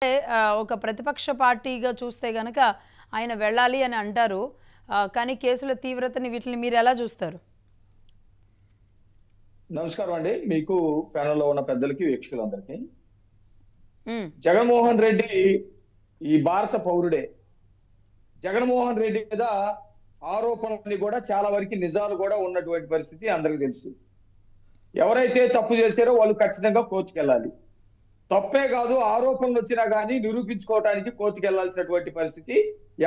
ఒక ప్రతిపక్ష పార్టీగా చూస్తే గనక ఆయన వెళ్ళాలి అని అంటారు. కానీ కేసుల తీవ్రతని వీటిని మీరు ఎలా చూస్తారు? నమస్కారం అండి. మీకు ప్యానెల్లో ఉన్న పెద్దలకి, వీక్షకులందరికీ. హ్మ్. జగన్మోహన్ రెడ్డి ఈ భారత పౌరుడే. జగన్మోహన్ రెడ్డి మీద ఆరోపణలన్నీ కూడా చాలా వరకు నిజాలు కూడా ఉన్నటువంటి పరిస్థితి అందరికీ తెలుసు. ఎవరైతే తప్పు చేశారో వాళ్ళు ఖచ్చితంగా కోర్టుకు వెళ్ళాలి. తప్పే కాదు, ఆరోపణలు వచ్చినా కానీ నిరూపించుకోవడానికి కోర్టుకు వెళ్లాల్సినటువంటి పరిస్థితి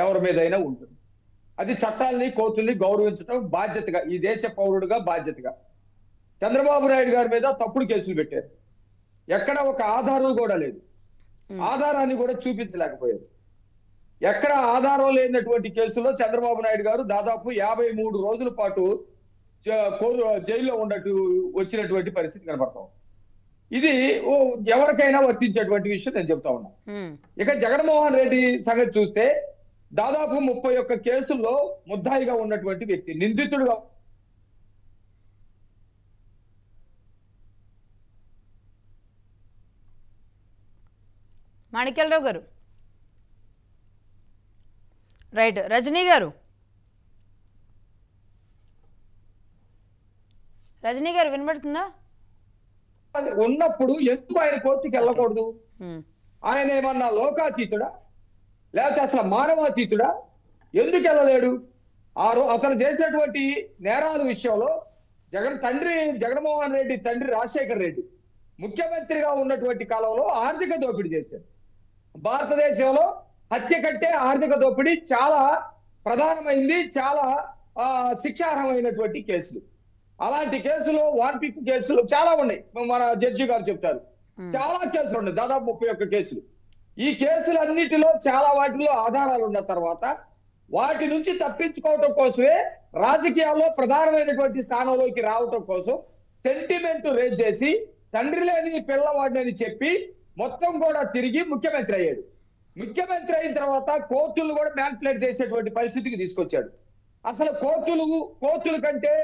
ఎవరి మీదైనా ఉంటుంది. అది చట్టాలని, కోర్టుల్ని గౌరవించడం బాధ్యతగా, ఈ దేశ పౌరుడుగా బాధ్యతగా. చంద్రబాబు నాయుడు గారి మీద తప్పుడు కేసులు పెట్టారు. ఎక్కడ ఒక ఆధారం కూడా లేదు. ఆధారాన్ని కూడా చూపించలేకపోయారు. ఎక్కడ ఆధారం లేనటువంటి కేసులో చంద్రబాబు నాయుడు గారు దాదాపు 53 రోజుల పాటు జైల్లో ఉన్నట్టు వచ్చినటువంటి పరిస్థితి కనబడతాం. ఇది ఎవరికైనా వర్తించేటువంటి విషయం నేను చెప్తా ఉన్నా. ఇక జగన్మోహన్ రెడ్డి సంగతి చూస్తే దాదాపు 31 కేసుల్లో ముద్దాయిగా ఉన్నటువంటి వ్యక్తి, నిందితుడుగా. మాణిక్యాలరావు గారు, రైట్. రజనీ గారు వినబడుతుందా? ఉన్నప్పుడు ఎందుకు ఆయన కోర్టుకి వెళ్ళకూడదు? ఆయన ఏమన్నా లోకాతీతుడా, లేకపోతే అసలు మానవాతీతుడా? ఎందుకు వెళ్ళలేడు? అతను చేసినటువంటి నేరాల విషయంలో జగన్మోహన్ రెడ్డి తండ్రి రాజశేఖర్ రెడ్డి ముఖ్యమంత్రిగా ఉన్నటువంటి కాలంలో ఆర్థిక దోపిడీ చేశారు. భారతదేశంలో హత్య కంటే ఆర్థిక దోపిడీ చాలా ప్రధానమైంది, చాలా శిక్షార్హమైనటువంటి కేసులు. అలాంటి కేసులు, వాన్పిక్ కేసులు చాలా ఉన్నాయి. మన జడ్జి గారు చెప్తారు, చాలా కేసులు ఉన్నాయి, దాదాపు 31 కేసులు. ఈ కేసులన్నిటిలో చాలా వాటిలో ఆధారాలు ఉన్న తర్వాత వాటి నుంచి తప్పించుకోవటం కోసమే రాజకీయాల్లో ప్రధానమైనటువంటి స్థానంలోకి రావటం కోసం సెంటిమెంట్ రేజ్ చేసి తండ్రి లేని పిల్లవాడిని చెప్పి మొత్తం కూడా తిరిగి ముఖ్యమంత్రి అయ్యాడు. ముఖ్యమంత్రి అయిన తర్వాత కోర్టులు కూడా మ్యానిపులేట్ చేసేటువంటి పరిస్థితికి తీసుకొచ్చాడు. అసలు కోర్టుల కంటే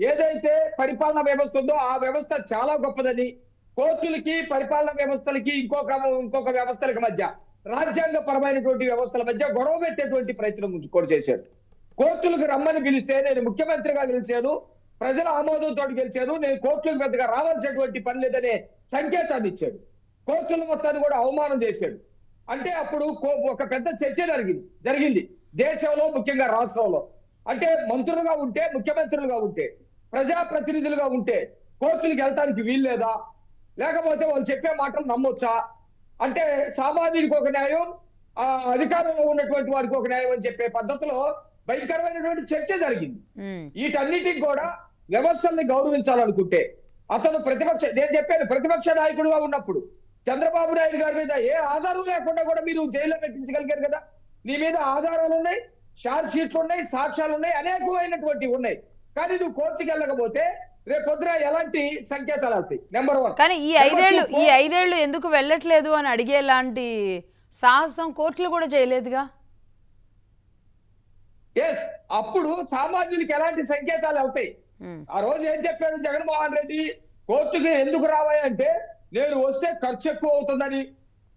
ఏదైతే పరిపాలనా వ్యవస్థ ఉందో ఆ వ్యవస్థ చాలా గొప్పదని, కోర్టులకి పరిపాలనా వ్యవస్థలకి ఇంకొక వ్యవస్థలకి మధ్య, రాజ్యాంగ పరమైనటువంటి వ్యవస్థల మధ్య గొడవ పెట్టేటువంటి ప్రయత్నం కూడా చేశాడు. కోర్టులకు రమ్మని పిలిస్తే నేను ముఖ్యమంత్రిగా గెలిచాను, ప్రజల ఆమోదంతో గెలిచాను, నేను కోర్టులకు పెద్దగా రావాల్సినటువంటి పని లేదనే సంకేతాన్ని ఇచ్చాడు. కోర్టుల మొత్తాన్ని కూడా అవమానం చేశాడు. అంటే అప్పుడు ఒక పెద్ద చర్చ జరిగింది దేశంలో, ముఖ్యంగా రాష్ట్రంలో. అంటే మంత్రులుగా ఉంటే, ముఖ్యమంత్రులుగా ఉంటే, ప్రజాప్రతినిధులుగా ఉంటే కోర్టులకు వెళ్ళటానికి వీల్లేదా, లేకపోతే వాళ్ళు చెప్పే మాటలు నమ్మొచ్చా? అంటే సామాన్యుడికి ఒక న్యాయం, అధికారంలో ఉన్నటువంటి వారికి ఒక న్యాయం అని చెప్పే పద్ధతిలో భయంకరమైనటువంటి చర్చ జరిగింది. వీటన్నిటికి కూడా వ్యవస్థల్ని గౌరవించాలనుకుంటే అతను నేను చెప్పాను, ప్రతిపక్ష నాయకుడుగా ఉన్నప్పుడు చంద్రబాబు నాయుడు గారి మీద ఏ ఆధారం లేకుండా కూడా మీరు జైల్లో పెట్టించగలిగారు కదా. నీ మీద ఆధారాలు ఉన్నాయి, షార్ట్ షీట్లు ఉన్నాయి, సాక్ష్యాలు ఉన్నాయి, అనేకమైనటువంటివి ఉన్నాయి. కానీ నువ్వు కోర్టుకి వెళ్ళకపోతే రేపు పొద్దున ఎలాంటి సంకేతాలు అవుతాయి? నెంబర్ 1. కానీ ఈ ఐదేళ్లు ఎందుకు వెళ్ళట్లేదు అని అడిగేలాంటి సాహసం కోర్టులు కూడా చేయలేదుగా. ఎస్, అప్పుడు సామాన్యులకి ఎలాంటి సంకేతాలు అవుతాయి? ఆ రోజు ఏం చెప్పాడు జగన్మోహన్ రెడ్డి? కోర్టుకి ఎందుకు రావాలి అంటే, నేను వస్తే ఖర్చు ఎక్కువ అవుతుందని,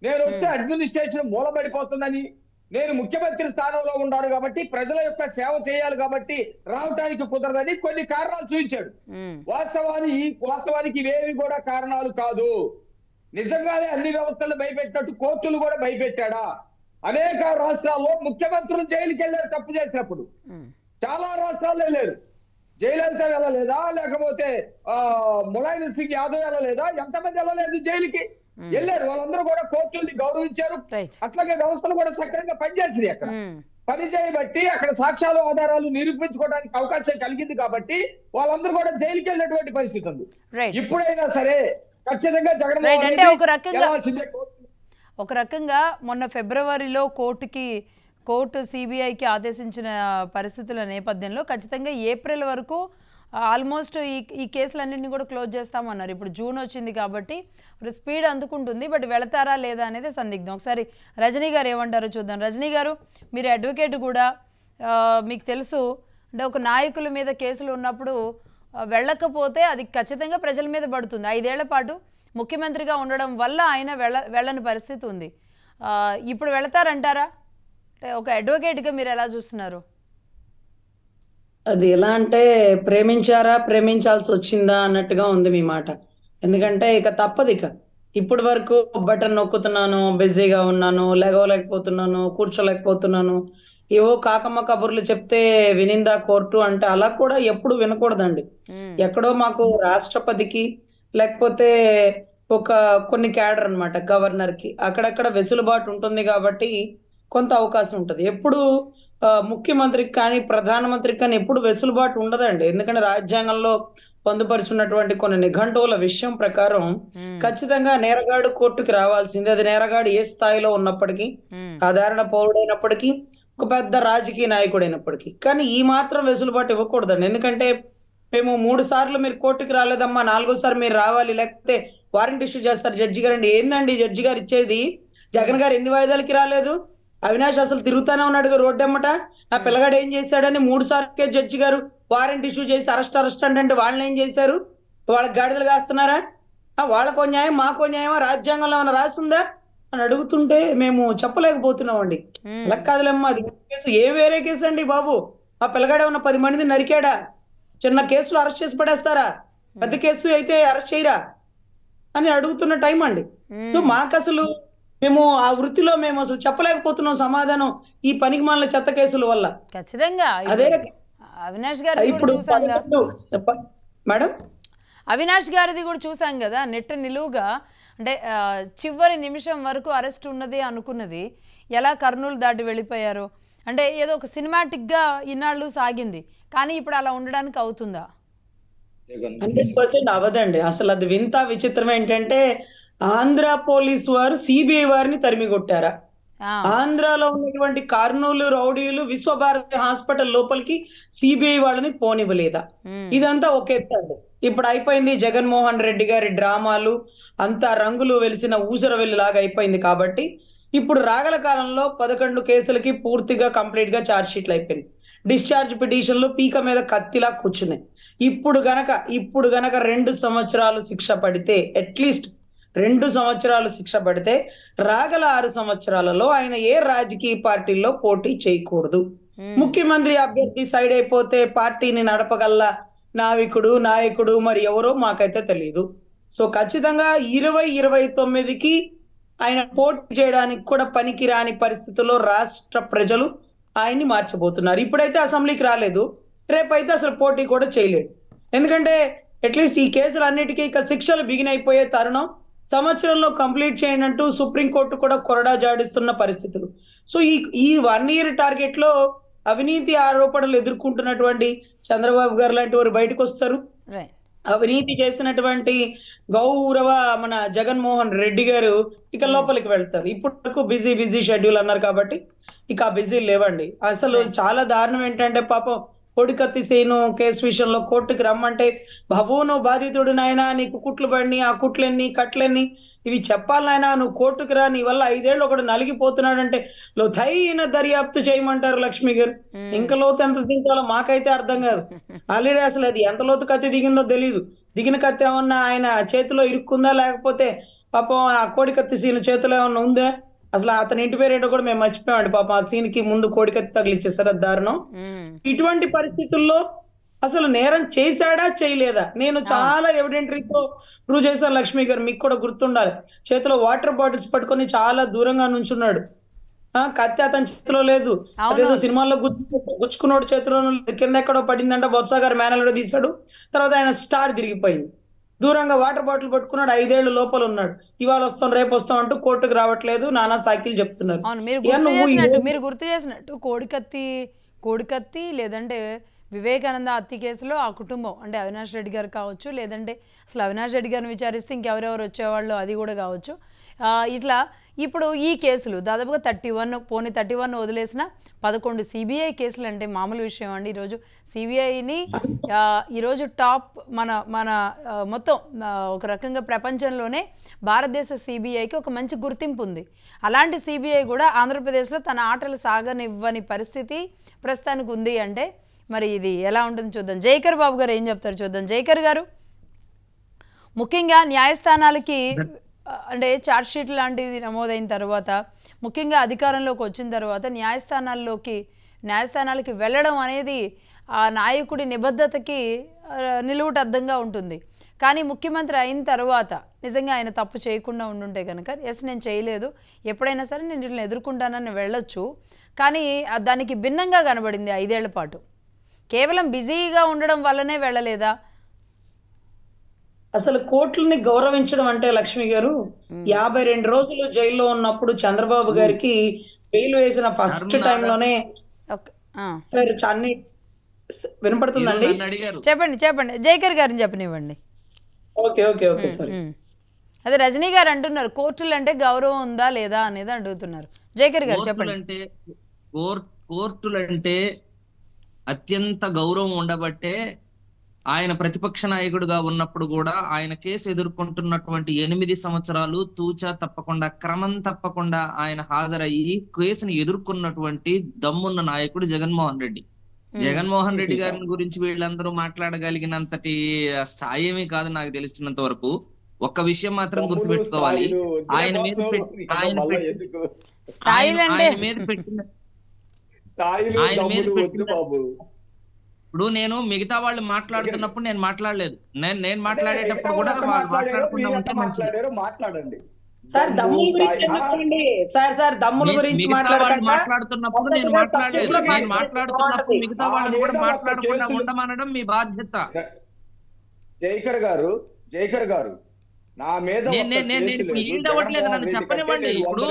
నేను వస్తే అడ్మినిస్ట్రేషన్ మూలబడిపోతుందని, నేను ముఖ్యమంత్రి స్థానంలో ఉన్నాను కాబట్టి ప్రజల యొక్క సేవ చేయాలి కాబట్టి రావటానికి కుదరదని కొన్ని కారణాలు చూపించాడు. వాస్తవానికి ఇవేవి కూడా కారణాలు కాదు. నిజంగానే అన్ని వ్యవస్థలు భయపెట్టినట్టు కోర్టులు కూడా భయపెట్టాడా? అనేక రాష్ట్రాల్లో ముఖ్యమంత్రులు జైలుకి వెళ్ళారు తప్పు చేసినప్పుడు. చాలా రాష్ట్రాల్లో వెళ్ళారు. జయలలిత వెళ్ళలేదా, లేకపోతే ములాయం సింగ్ యాదవ్ వెళ్ళలేదా? ఎంతమంది వెళ్ళలేదు జైలుకి? వెళ్ళారు. వాళ్ళందరూ కూడా కోర్టుల్ని గౌరవించారు. అట్లాగే వ్యవస్థలు కూడా సక్రమంగా పనిచేసింది. అక్కడ పని చేయబట్టి అక్కడ సాక్ష్యాలు, ఆధారాలు నిరూపించుకోవడానికి అవకాశం కలిగింది కాబట్టి వాళ్ళందరూ కూడా జైలుకి వెళ్ళినటువంటి పరిస్థితి ఉంది. ఇప్పుడైనా సరే ఖచ్చితంగా జగన్మోహన్ రెడ్డి ఒక రకంగా మొన్న ఫిబ్రవరిలో కోర్టు సిబిఐకి ఆదేశించిన పరిస్థితుల నేపథ్యంలో ఖచ్చితంగా ఏప్రిల్ వరకు ఆల్మోస్ట్ ఈ కేసులన్నింటినీ కూడా క్లోజ్ చేస్తామన్నారు. ఇప్పుడు జూన్ వచ్చింది కాబట్టి స్పీడ్ అందుకుంటుంది. బట్ వెళతారా లేదా అనేది సందిగ్ధం. ఒకసారి రజనీ గారు ఏమంటారో చూద్దాం. రజనీ గారు, మీరు అడ్వకేట్ కూడా, మీకు తెలుసు అంటే ఒక నాయకుల మీద కేసులు ఉన్నప్పుడు వెళ్ళకపోతే అది ఖచ్చితంగా ప్రజల మీద పడుతుంది. 5 ఏళ్ల పాటు ముఖ్యమంత్రిగా ఉండడం వల్ల ఆయన వెళ్ళని పరిస్థితి ఉంది. ఇప్పుడు వెళతారంటారా? అంటే ఒక అడ్వకేట్గా మీరు ఎలా చూస్తున్నారు? అది ఎలా అంటే ప్రేమించారా, ప్రేమించాల్సి వచ్చిందా అన్నట్టుగా ఉంది మీ మాట. ఎందుకంటే ఇక తప్పదు ఇక. ఇప్పటి వరకు బటన్ నొక్కుతున్నాను, బిజీగా ఉన్నాను, లెగవలేకపోతున్నాను, కూర్చోలేకపోతున్నాను. ఏవో కాకమ్మ కబుర్లు చెప్తే వినిందా కోర్టు అంటే అలా కూడా ఎప్పుడు వినకూడదండి. ఎక్కడో మాకు రాష్ట్రపతికి లేకపోతే ఒక కొన్ని క్యాడర్ అన్నమాట గవర్నర్‌కి అక్కడక్కడ వెసులుబాటు ఉంటుంది కాబట్టి కొంత అవకాశం ఉంటది. ఎప్పుడు ముఖ్యమంత్రికి కానీ, ప్రధానమంత్రికి కానీ ఎప్పుడు వెసులుబాటు ఉండదండి. ఎందుకంటే రాజ్యాంగంలో పొందుపరుచున్నటువంటి కొన్ని నిఘంటువుల విషయం ప్రకారం ఖచ్చితంగా నేరగాడు కోర్టుకి రావాల్సిందే. అది నేరగాడు ఏ స్థాయిలో ఉన్నప్పటికీ, సాధారణ పౌరుడైనప్పటికీ, ఒక పెద్ద రాజకీయ నాయకుడైనప్పటికీ. కానీ ఈ మాత్రం వెసులుబాటు ఇవ్వకూడదండి. ఎందుకంటే మేము 3 సార్లు మీరు కోర్టుకి రాలేదమ్మా, 4గోసారి మీరు రావాలి, లేకపోతే వారెంట్ ఇష్యూ చేస్తారు జడ్జి గారండి. ఏందండి జడ్జి గారు ఇచ్చేది? జగన్ గారు ఎన్ని వాయిదాలకి రాలేదు? అవినాష్ అసలు తిరుగుతానే ఉన్నాడుగా రోడ్డెమ్మట. ఆ పిల్లగాడు ఏం చేశాడని 3 సార్లకే జడ్జి గారు వారెంట్ ఇష్యూ చేసి అరెస్ట్ అంటే వాళ్ళని ఏం చేశారు? వాళ్ళకి గాడిదలు కాస్తున్నారా? వాళ్ళకో న్యాయం మాకో న్యాయమా? రాజ్యాంగంలో ఏమైనా రాసిందా అని అడుగుతుంటే మేము చెప్పలేకపోతున్నామండి. అలా కాదులేమ్మా, అది కేసు ఏ వేరే కేసు అండి బాబు. ఆ పిల్లగాడు ఏమన్నా 10 మందిని నరికాడా? చిన్న కేసులు అరెస్ట్ చేసి పడేస్తారా? పెద్ద కేసు అయితే అరెస్ట్ చేయరా అని అడుగుతున్న టైం అండి. సో మాకు అసలు మేము ఆ వృత్తిలో మేము అసలు చెప్పలేకపోతున్నాం సమాధానం ఈ పనికి మాలిన చెత్త కేసుల వల్ల. ఖచ్చితంగా అదే అవినాష్ గారిది కూడా ఇప్పుడు చూసాంగా మేడం, అవినాష్ గారిది కూడా చూసాం కదా, నెట్ట నిలువుగా అంటే చివరి నిమిషం వరకు అరెస్ట్ ఉన్నది అనుకున్నది ఎలా కర్నూలు దాటి వెళ్ళిపోయారు. అంటే ఏదో ఒక సినిమాటిక్గా ఇన్నాళ్ళు సాగింది, కానీ ఇప్పుడు అలా ఉండడానికి అవుతుందా? 100% అవదండి. అసలు అది వింత విచిత్రం ఏంటంటే ఆంధ్ర పోలీసు వారు సిబిఐ వారిని తరిమి కొట్టారా? ఆంధ్రాలో ఉన్నటువంటి కర్నూలు రౌడీలు విశ్వభారతి హాస్పిటల్ లోపలికి సిబిఐ వాళ్ళని పోనివ్వలేదా? ఇదంతా ఒక ఎత్తు అండి. ఇప్పుడు అయిపోయింది జగన్మోహన్ రెడ్డి గారి డ్రామాలు అంతా రంగులు వెలిసిన ఊసరవెల్లి లాగా అయిపోయింది. కాబట్టి ఇప్పుడు రాగల కాలంలో 11 కేసులకి పూర్తిగా కంప్లీట్ గా ఛార్జ్ షీట్లు అయిపోయింది. డిశ్చార్జ్ పిటిషన్లు పీక మీద కత్తిలా కూర్చున్నాయి. ఇప్పుడు గనక 2 సంవత్సరాలు శిక్ష పడితే, అట్లీస్ట్ 2 సంవత్సరాలు శిక్ష పడితే రాగల 6 సంవత్సరాలలో ఆయన ఏ రాజకీయ పార్టీల్లో పోటీ చేయకూడదు. ముఖ్యమంత్రి అభ్యర్థి సైడ్ అయిపోతే పార్టీని నడపగల నాయకుడు మరి ఎవరో మాకైతే తెలియదు. సో ఖచ్చితంగా 2029కి ఆయన పోటీ చేయడానికి కూడా పనికిరాని పరిస్థితుల్లో రాష్ట్ర ప్రజలు ఆయన్ని మార్చబోతున్నారు. ఇప్పుడైతే అసెంబ్లీకి రాలేదు, రేపైతే అసలు పోటీ కూడా చేయలేడు. ఎందుకంటే అట్లీస్ట్ ఈ కేసులన్నిటికీ ఇక శిక్షలు బిగినైపోయే తరుణం, సంవత్సరంలో కంప్లీట్ చేయండి అంటూ సుప్రీంకోర్టు కూడా కొరడా జాడిస్తున్న పరిస్థితులు. సో ఈ 1 year టార్గెట్ లో అవినీతి ఆరోపణలు ఎదుర్కొంటున్నటువంటి చంద్రబాబు గారు లాంటి వారు బయటకు వస్తారు. అవినీతి చేసినటువంటి గౌరవ మన జగన్మోహన్ రెడ్డి గారు ఇక లోపలికి వెళ్తారు. ఇప్పటివరకు బిజీ షెడ్యూల్ అన్నారు కాబట్టి ఇక ఆ బిజీ లేవండి. అసలు చాలా దారుణం ఏంటంటే పాపం కోడికత్తి సీను కేసు విషయంలో కోర్టుకి రమ్మంటే, బాబు నువ్వు బాధితుడు నాయనా, నీకు కుట్లు పడిని, ఆ కుట్లెన్ని కట్లెన్ని ఇవి చెప్పాలి నాయనా, నువ్వు కోర్టుకు రా, నీ వల్ల 5 ఏళ్ళు ఒకడు నలిగిపోతున్నాడంటే లోతైన దర్యాప్తు చేయమంటారు లక్ష్మి గారు. ఇంకా లోతు ఎంత దించాలో మాకైతే అర్థం కాదు. ఆల్రెడీ అసలు అది ఎంత లోతు కత్తి దిగిందో తెలియదు. దిగిన కత్తి ఏమన్నా ఆయన చేతిలో ఇరుక్కుందా, లేకపోతే పాపం ఆ కోడికత్తి సీను చేతిలో ఏమన్నా ఉందా? అసలు అతని ఇంటి పేరేటో కూడా మేము మర్చిపోయామండి. పాపం ఆ సీన్ కి ముందు కోడికత్తి తగిలిచ్చేసారు, అది దారుణం. ఇటువంటి పరిస్థితుల్లో అసలు నేరం చేశాడా చేయలేదా? నేను చాలా ఎవిడెంటరీతో ప్రూవ్ చేశాను లక్ష్మి గారు, మీకు కూడా గుర్తుండాలి. చేతిలో వాటర్ బాటిల్స్ పట్టుకొని చాలా దూరంగా నుంచున్నాడు. కత్తి అతని చేతిలో లేదు, అదేదో సినిమాల్లో గుచ్చుకున్నాడు చేతిలో, కింద ఎక్కడో పడిందంట, బొత్స గారు మేనల్లో తీశాడు. తర్వాత ఆయన స్టార్ తిరిగిపోయింది. దూరంగా వాటర్ బాటిల్ పట్టుకున్నాడు, 5 ఏళ్ళు లోపల ఉన్నాడు. ఇవాళ వస్తాం రేపు వస్తాం అంటూ కోర్టుకు రావట్లేదు, నానా సాకిలు చెప్తున్నారు. మీరు గుర్తు చేసినట్టు కోడికత్తి లేదంటే వివేకానంద హత్య కేసులో ఆ కుటుంబం అంటే అవినాష్ రెడ్డి గారు కావచ్చు, లేదంటే అసలు అవినాష్ రెడ్డి గారిని విచారిస్తే ఇంకెవరెవరు వచ్చేవాళ్ళు అది కూడా కావచ్చు. ఇట్లా ఇప్పుడు ఈ కేసులు దాదాపుగా 31 వదిలేసిన 11 సిబిఐ కేసులు అంటే మామూలు విషయం అండి. ఈరోజు సిబిఐని ఈరోజు టాప్ మన మొత్తం ఒక రకంగా ప్రపంచంలోనే భారతదేశ సిబిఐకి ఒక మంచి గుర్తింపు ఉంది. అలాంటి సిబిఐ కూడా ఆంధ్రప్రదేశ్లో తన ఆటలు సాగనివ్వని పరిస్థితి ప్రస్తుతానికి ఉంది. అంటే మరి ఇది ఎలా ఉంటుంది చూద్దాం. జైకర్ బాబు గారు ఏం చెప్తారు చూద్దాం. జైకర్ గారు, ముఖ్యంగా న్యాయస్థానాలకి అంటే ఛార్జ్షీట్ లాంటిది నమోదైన తర్వాత ముఖ్యంగా అధికారంలోకి వచ్చిన తర్వాత న్యాయస్థానాలకి వెళ్ళడం అనేది ఆ నాయకుడి నిబద్ధతకి నిలువుటద్దంగా ఉంటుంది. కానీ ముఖ్యమంత్రి అయిన తర్వాత నిజంగా ఆయన తప్పు చేయకుండా ఉండుంటే కనుక నేను చేయలేదు, ఎప్పుడైనా సరే నేను వీటిని ఎదుర్కొంటానని వెళ్ళొచ్చు. కానీ దానికి భిన్నంగా కనబడింది 5 ఏళ్ల పాటు. కేవలం బిజీగా ఉండడం వల్లనే వెళ్ళలేదా? అసలు కోర్టుల్ని గౌరవించడం అంటే లక్ష్మి గారు 52 రోజులు జైల్లో ఉన్నప్పుడు చంద్రబాబు గారికి బెయిల్ వేసిన ఫస్ట్ టైంలోనే సార్ అన్ని వినపడుతుందండి, చెప్పండి జైకర్ గారిని చెప్పనివ్వండి. Okay sir. అదే రజనీ గారు అంటున్నారు కోర్టులు అంటే గౌరవం ఉందా లేదా అనేది అడుగుతున్నారు. జైకర్ గారు చెప్పండి. కోర్టులంటే అత్యంత గౌరవం ఉండబట్టే ఆయన ప్రతిపక్ష నాయకుడిగా ఉన్నప్పుడు కూడా ఆయన కేసు ఎదుర్కొంటున్నటువంటి 8 సంవత్సరాలు తూచా తప్పకుండా క్రమం తప్పకుండా ఆయన హాజరయ్యి కేసుని ఎదుర్కొన్నటువంటి దమ్మున్న నాయకుడు జగన్మోహన్ రెడ్డి. జగన్మోహన్ రెడ్డి గారిని గురించి వీళ్ళందరూ మాట్లాడగలిగినంతటి స్థాయి ఏమీ కాదు నాకు తెలిసినంత వరకు. ఒక్క విషయం మాత్రం గుర్తుపెట్టుకోవాలి, ఆయన మీద ఇప్పుడు నేను మిగతా వాళ్ళు మాట్లాడుతున్నప్పుడు నేను మాట్లాడలేదు, నేను మాట్లాడేటప్పుడు కూడా మాట్లాడకుండా ఉంటే మాట్లాడండి. సార్ దమ్ముల గురించి మాట్లాడుతున్నప్పుడు నేను మాట్లాడలేదు, నేను మాట్లాడుతున్నప్పుడు మిగతా వాళ్ళని కూడా మాట్లాడకుండా ఉండమనడం మీ బాధ్యత. జైకర్ గారు నా మీద ఈల్డ్ అవ్వట్లేదు, నన్ను చెప్పనివ్వండి. ఇప్పుడు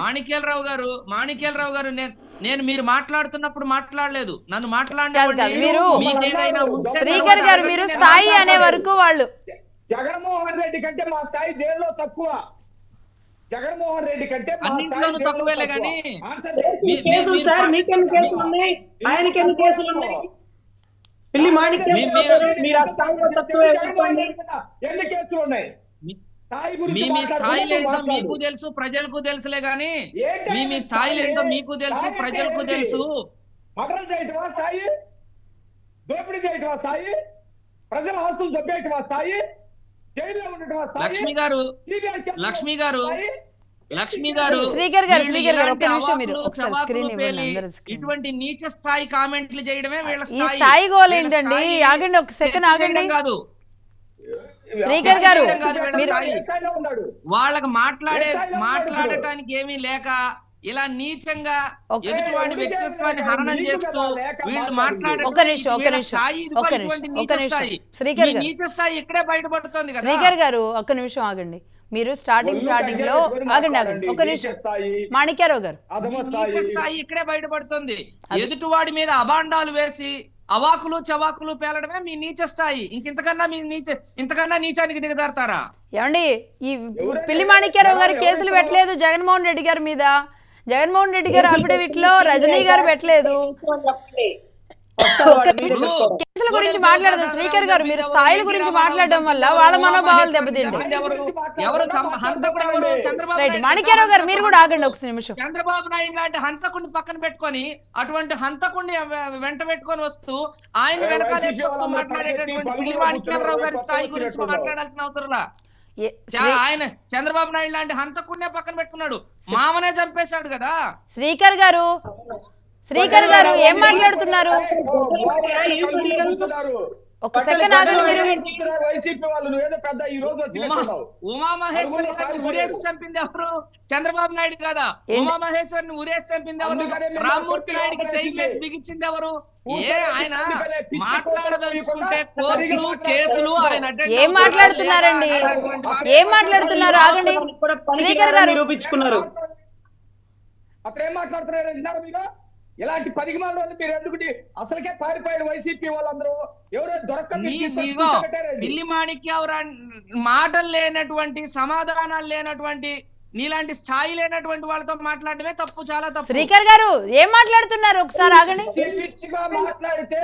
మాణిక్యాలరావు గారు నేను మీరు మాట్లాడుతున్నప్పుడు మాట్లాడలేదు, నన్ను శ్రీకర్ గారు మీరు స్థాయి అనే వరకు వాళ్ళు జగన్మోహన్ రెడ్డి కంటే మా స్థాయి జైల్లో తక్కువ. జగన్మోహన్ రెడ్డి కంటే అన్నింటిలోనూ తక్కువేలే కానీ ఎన్ని కేసులు ఉన్నాయి? మీ స్థాయిలు ఏంటో మీకు తెలుసు, ప్రజలకు తెలుసులే గాని మీ స్థాయిలు ఏంటో మీకు తెలుసు, ప్రజలకు తెలుసు. మగరం చేయటమా స్థాయి? దోపిడీ చేయటమా స్థాయి? ప్రజల ఆస్తులు దొబ్బేయటమా స్థాయి? జైల్లో ఉండటమా స్థాయి? లక్ష్మి గారు ఇటువంటి నీచ స్థాయి కామెంట్లు చేయడమే వీళ్ళ స్థాయి. గోల్ ఏంటండి? ఆగండి ఒక సెకండ్ ఆగండి. కాదు శ్రీకర్ గారు వాళ్ళకి మాట్లాడటానికి ఏమీ లేక ఇలా నీచంగా ఎదుటివాడి వ్యక్తిత్వాన్ని హరణం చేస్తూ వీళ్ళు నీచ స్థాయి ఇక్కడే బయటపడుతుంది కదా. శ్రీకర్ గారు ఒక్క నిమిషం ఆగండి. మీరు స్టార్టింగ్ లో ఆగండి ఒక నిమిషం. మాణిక్యారావు గారు నీచ స్థాయి ఇక్కడే బయటపడుతుంది. ఎదుటివాడి మీద అభాండాలు వేసి అవాకులు చవాకులు పేలడమే మీ నీచ స్థాయి. ఇంతకన్నా నీచానికి దిగజారుతారా? ఏమండి ఈ పిల్లి మాణిక్యారావు గారు కేసులు పెట్టలేదు జగన్మోహన్ రెడ్డి గారి మీద. జగన్మోహన్ రెడ్డి గారు అఫిడవిట్ లో రజనీ గారు పెట్టలేదు. కేసుల గురించి మాట్లాడదు శ్రీకర్ గారు. మీరు స్థాయిల గురించి మాట్లాడడం వల్ల వాళ్ళ మనోభావాలు దెబ్బతింటాయి. మాణిక్యారావు గారు మీరు కూడా ఆగండి ఒక నిమిషం. చంద్రబాబు నాయుడు లాంటి హంతకుడిని పక్కన పెట్టుకొని అటువంటి హంతకుడిని వెంట పెట్టుకొని వస్తూ ఆయన వెనకాల మాట్లాడేటటువంటి మాణిక్యారావు గారి స్థాయి గురించి మాట్లాడాల్సిన అవసరంలా. ఆయన చంద్రబాబు నాయుడు లాంటి హంతకుడినే పక్కన పెట్టుకున్నాడు, మామనే చంపేశాడు కదా. శ్రీకర్ గారు ఏం మాట్లాడుతున్నారు? ఒక సెకండ్ ఆగండి. మీరు ఉమామహేశ్వరి ఊరేసి చంపింది ఎవరు? చంద్రబాబు నాయుడు కదా. ఉమామహేశ్వరిని ఊరేసి చంపింది ఎవరు? రామ్మూర్తి నాయుడికి చెయ్యి బిగించింది ఎవరు? ఆయన మాట్లాడదలుచుకుంటే కోర్టులు కేసులు ఆయన ఏం మాట్లాడుతున్నారండి? ఏం మాట్లాడుతున్నారు? ఆగండి. శ్రీకర్ గారు నిరూపించుకున్నారు. అక్కడ ఏం మాట్లాడుతున్నారు మీరు? ఇలాంటి 10 మంది మీరు ఎందుకు అసలుకే పారిపోయిన వైసీపీ వాళ్ళందరూ ఎవరో ఢిల్లీ మాణిక్యావరా మాటలు లేనటువంటి సమాధానాలు లేనటువంటి నీలాంటి స్థాయి లేనటువంటి వాళ్ళతో మాట్లాడమే తప్పు, చాలా తప్పు. శ్రీకర్ గారు ఏం మాట్లాడుతున్నారు? ఒకసారి ఆగండి. పిచ్చిగా మాట్లాడితే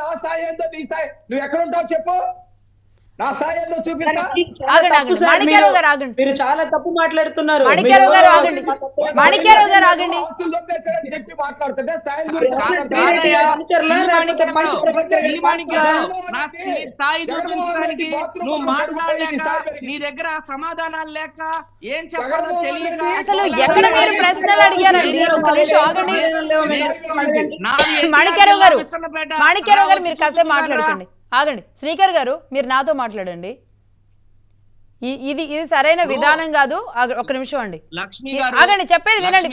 నా స్థాయి ఏందో నీ స్థాయి నువ్వు ఎక్కడ ఉంటావు చెప్పు. నా స్థాయి ఏందో చూపిస్తా. ఆగండి, ఆగండి. మాణిక్యారావు గారు ఆగండి. మీరు చాలా తప్పు మాట్లాడుతున్నారు. మాణిక్యారావు గారు ఆగండి. మాణిక్యారావు గారు ఆగండి. ఆస్తులు దొబ్బేశారని చెప్పి మాట్లాడుతుంటే స్థాయి గురించి నీ స్థాయి చూపించడానికి నువ్వు మాట్లాడలేక, నీ దగ్గర సమాధానాలు లేక, ఏం చెప్పాలో తెలియక, అసలు ఎక్కడ మీరు ప్రశ్నలు అడిగారండి? ఒక్క నిమిషం ఆగండి. మాణిక్యారావు గారు, మాణిక్యారావు గారు మీరు కాసేపు మాట్లాడుకోండి. ఆగండి. శ్రీకర్ గారు మీరు నాతో మాట్లాడండి. ఇది సరైన విధానం కాదు. ఒక నిమిషం అండి, ఆగండి. చెప్పేది వినండి.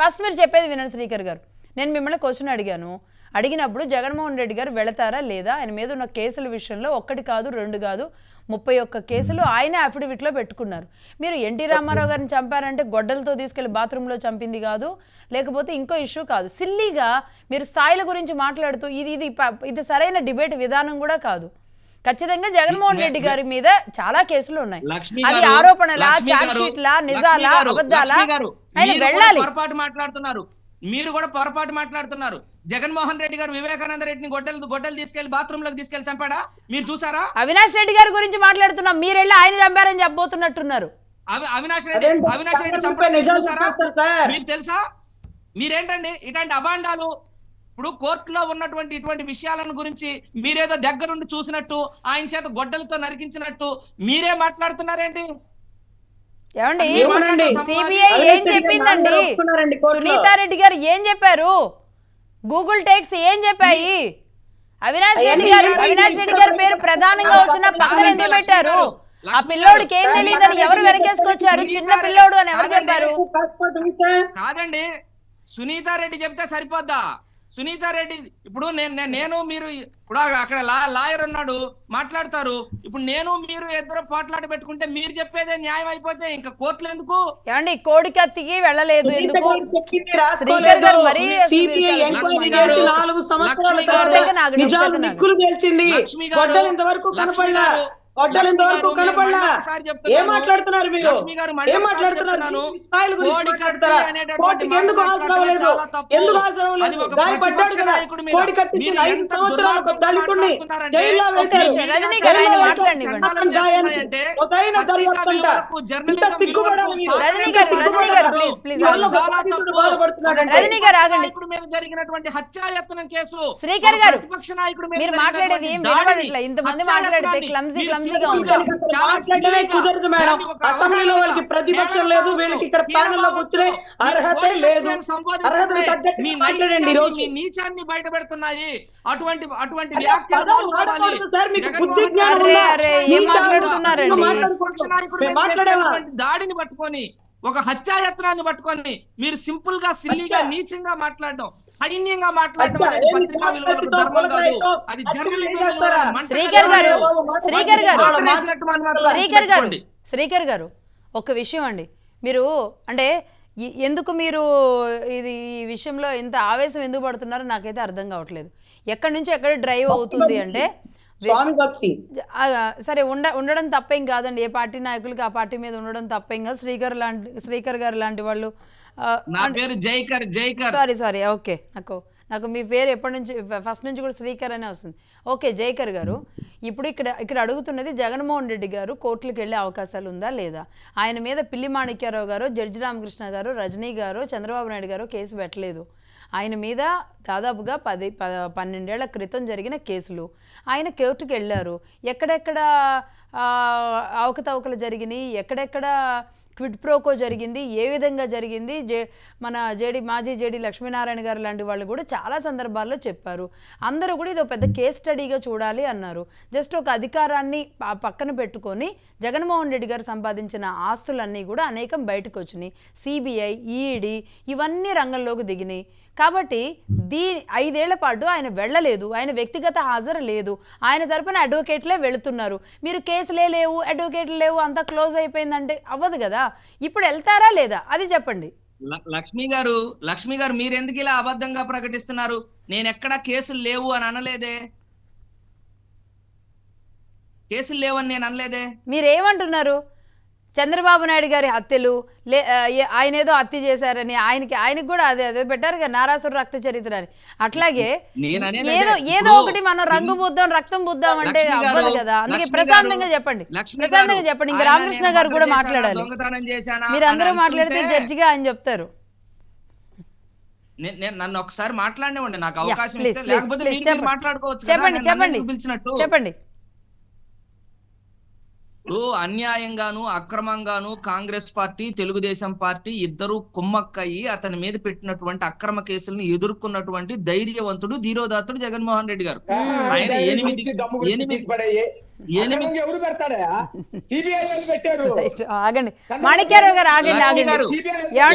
ఫస్ట్ మీరు చెప్పేది వినండి శ్రీకర్ గారు. నేను మిమ్మల్ని క్వశ్చన్ అడిగాను. అడిగినప్పుడు జగన్మోహన్ రెడ్డి గారు వెళతారా లేదా, ఆయన మీద ఉన్న కేసుల విషయంలో 1 కాదు 2 కాదు 31 కేసులు ఆయన అఫిడవిట్లో పెట్టుకున్నారు. మీరు ఎన్టీ రామారావు గారిని చంపారంటే గొడ్డలతో తీసుకెళ్లి బాత్రూంలో చంపింది కాదు, లేకపోతే ఇంకో ఇష్యూ కాదు. సిల్లీగా మీరు స్థాయిల గురించి మాట్లాడుతూ ఇది సరైన డిబేట్ విధానం కూడా కాదు. ఖచ్చితంగా జగన్మోహన్ రెడ్డి గారి మీద చాలా కేసులు ఉన్నాయి. అది ఆరోపణలా, చార్జ్ షీట్లా, నిజాలా, అబద్ధాలా? ఆయన వెళ్ళాలి. పొరపాటు మాట్లాడుతున్నారు, మీరు కూడా పొరపాటు మాట్లాడుతున్నారు. జగన్మోహన్ రెడ్డి గారు వివేకానంద రెడ్డిని గొడ్డలు తీసుకెళ్లి బాత్రూమ్ లోకి తీసుకెళ్లి చంపాడా? మీరు చూసారా? అవినాష్ రెడ్డి గారి గురించి మాట్లాడుతున్నాం, మీరెళ్ళి ఆయన చంపారని చెప్పబోతున్నట్టున్నారు. అవినాష్ రెడ్డి చంపారని చూసారా? మీకు తెలుసా? మీరేంటండి ఇట్లాంటి అభాండాలు? ఇప్పుడు కోర్టులో ఉన్నటువంటి ఇటువంటి విషయాలను గురించి మీరేదో దగ్గరుండి చూసినట్టు, ఆయన చేత గొడ్డలతో నరికించినట్టు మీరే మాట్లాడుతున్నారేంటి? ఏమండి, సిబిఐ ఏం చెప్పిందండి? సునీతారెడ్డి గారు ఏం చెప్పారు? గూగుల్ టేక్స్ ఏం చెప్పాయి? అవినాష్ రెడ్డి గారి పేరు ప్రధానంగా వచ్చిన పక్కన ఎందుకు పెట్టారు? ఆ పిల్లోడికి ఏం తెలియదని ఎవరు వెనకేసుకొచ్చారు? చిన్న పిల్లోడు అని ఎవరు చెప్పారు? కాదండి, సునీతారెడ్డి చెప్తే సరిపోద్దా? సునీతారెడ్డి ఇప్పుడు నేను మీరు ఇప్పుడు అక్కడ లాయర్ ఉన్నాడు మాట్లాడతారు. ఇప్పుడు నేను మీరు ఇద్దరు పోట్లాట పెట్టుకుంటే మీరు చెప్పేదే న్యాయం అయిపోతే ఇంకా కోర్టులు ఎందుకు? ఏమండి, కోడి కత్తికి వెళ్ళలేదు ఎందుకు? శ్రీకర్ గారు మరీ ఏం మాట్లాడుతున్నారు మీరు? ఏం మాట్లాడుతున్నారు? ఎందుకు హాజరవ్వలేదు? ఎందుకు హాజరవ్వలేదు? దాని పడ్డాడు కదా, కోడి కత్తికి 5 సంవత్సరాలు దళితుడిని జైల్లో వేశారు. రజనీ గారు ఆయన మాట్లాడండి. రజనీ గారు ప్లీజ్ ప్లీజ్ రజనీ గారు ఆగండి. జరిగినటువంటి హత్యాయత్నం కేసు శ్రీకర్ గారు మీరు మాట్లాడేది ఏం వినపడట్లే. ఇంతమంది మాట్లాడితే క్లమ్జీగా ఉంది. మాట్లాడమే కుదరదు మేడం. అసెంబ్లీలో వాళ్ళకి ప్రతిపక్షం లేదు, వీళ్ళకి ఇక్కడ ప్యానెల్లో కూర్చునే అర్హతే లేదు. అర్హతకు తగ్గట్టు మాట్లాడండి. మీ నీచాన్ని బయట పెడుతున్నాయి అటువంటి దాడిని పట్టుకొని, ఒక హత్యాయత్నాన్ని పట్టుకొని మీరు సింపుల్ గా సిల్లీగా నీచంగా మాట్లాడడం, సైన్యంగా మాట్లాడడం అనేది పత్రికా విలువలకు ధర్మం కాదు. అది జర్నలిజం. శ్రీకర్ గారు ఒక విషయం అండి, మీరు అంటే ఎందుకు మీరు ఈ విషయంలో ఇంత ఆవేశం ఎందుకు పడుతున్నారో నాకైతే అర్థం కావట్లేదు. ఎక్కడి నుంచి ఎక్కడ డ్రైవ్ అవుతుంది అంటే సరే ఉండడం తప్పేం కాదండి. ఏ పార్టీ నాయకులకి ఆ పార్టీ మీద ఉండడం తప్పేం కాదు. శ్రీకర్ గారు లాంటి వాళ్ళు, సారీ ఓకే, నాకు మీ పేరు ఎప్పటి నుంచి ఫస్ట్ నుంచి కూడా శ్రీకర్ అనే వస్తుంది. ఓకే, జైకర్ గారు, ఇప్పుడు ఇక్కడ అడుగుతున్నది జగన్మోహన్ రెడ్డి గారు కోర్టులకు వెళ్ళే అవకాశాలు ఉందా లేదా? ఆయన మీద పిల్లి మాణిక్యారావు గారు, జడ్జి రామకృష్ణ గారు, రజనీ గారు, చంద్రబాబు నాయుడు గారు కేసు పెట్టలేదు. ఆయన మీద దాదాపుగా 12 ఏళ్ల క్రితం జరిగిన కేసులు. ఆయన కోర్టుకు వెళ్ళారు. ఎక్కడెక్కడ అవకతవకలు జరిగినాయి, ఎక్కడెక్కడ క్విడ్ ప్రోకో జరిగింది, ఏ విధంగా జరిగింది, మాజీ జేడీ లక్ష్మీనారాయణ గారు లాంటి వాళ్ళు కూడా చాలా సందర్భాల్లో చెప్పారు. అందరూ కూడా ఇది ఒక పెద్ద కేస్ స్టడీగా చూడాలి అన్నారు. జస్ట్ ఒక అధికారాన్ని పక్కన పెట్టుకొని జగన్మోహన్ రెడ్డి గారు సంపాదించిన ఆస్తులన్నీ కూడా అనేకం బయటకు వచ్చినాయి. సిబిఐ, ఈడీ ఇవన్నీ రంగంలోకి దిగినాయి. కాబట్టి 5 ఏళ్ల పాటు ఆయన వెళ్ళలేదు, ఆయన వ్యక్తిగత హాజరు లేదు, ఆయన తరపున అడ్వకేట్లే వెళుతున్నారు. మీరు కేసులే లేవు, అడ్వకేట్లు లేవు, అంతా క్లోజ్ అయిపోయిందంటే అవ్వదు కదా. ఇప్పుడు వెళ్తారా లేదా అది చెప్పండి. లక్ష్మి గారు మీరు ఎందుకు ఇలా అబద్ధంగా ప్రకటిస్తున్నారు? నేను ఎక్కడా కేసులు లేవు అని అనలేదే, కేసులు లేవని నేను అనలేదే. మీరేమంటున్నారు? చంద్రబాబు నాయుడు గారి హత్యలు ఆయన ఏదో హత్య చేశారని ఆయనకి కూడా అదే పెట్టారు కదా, నారాసుర రక్త చరిత్ర అని. అట్లాగే ఏదో ఒకటి మనం రంగు బుద్దాం రక్తం బుద్దాం అంటే అవ్వదు కదా. అందుకే ప్రశాంతంగా చెప్పండి, ఇంకా రామకృష్ణ గారు కూడా మాట్లాడాలి. మీరు అందరూ మాట్లాడితే జడ్జిగా ఆయన చెప్తారు. నన్ను ఒకసారి మాట్లాడినివ్వండి, నాకు అవకాశం ఇస్తే, లేకపోతే మాట్లాడుకోవచ్చు. చెప్పండి. అన్యాయంగాను అక్రమంగాను కాంగ్రెస్ పార్టీ తెలుగుదేశం పార్టీ ఇద్దరు కుమ్మక్కయ్యి అతని మీద పెట్టినటువంటి అక్రమ కేసులను ఎదుర్కొన్నటువంటి ధైర్యవంతుడు ధీరోదాత్తుడు జగన్మోహన్ రెడ్డి గారు. ఆయన 8 ఎవరు పెడతాడా? సిబిఐ పెట్టారు. ఆగండి మాణిక్యారావు గారు, ఆగండి.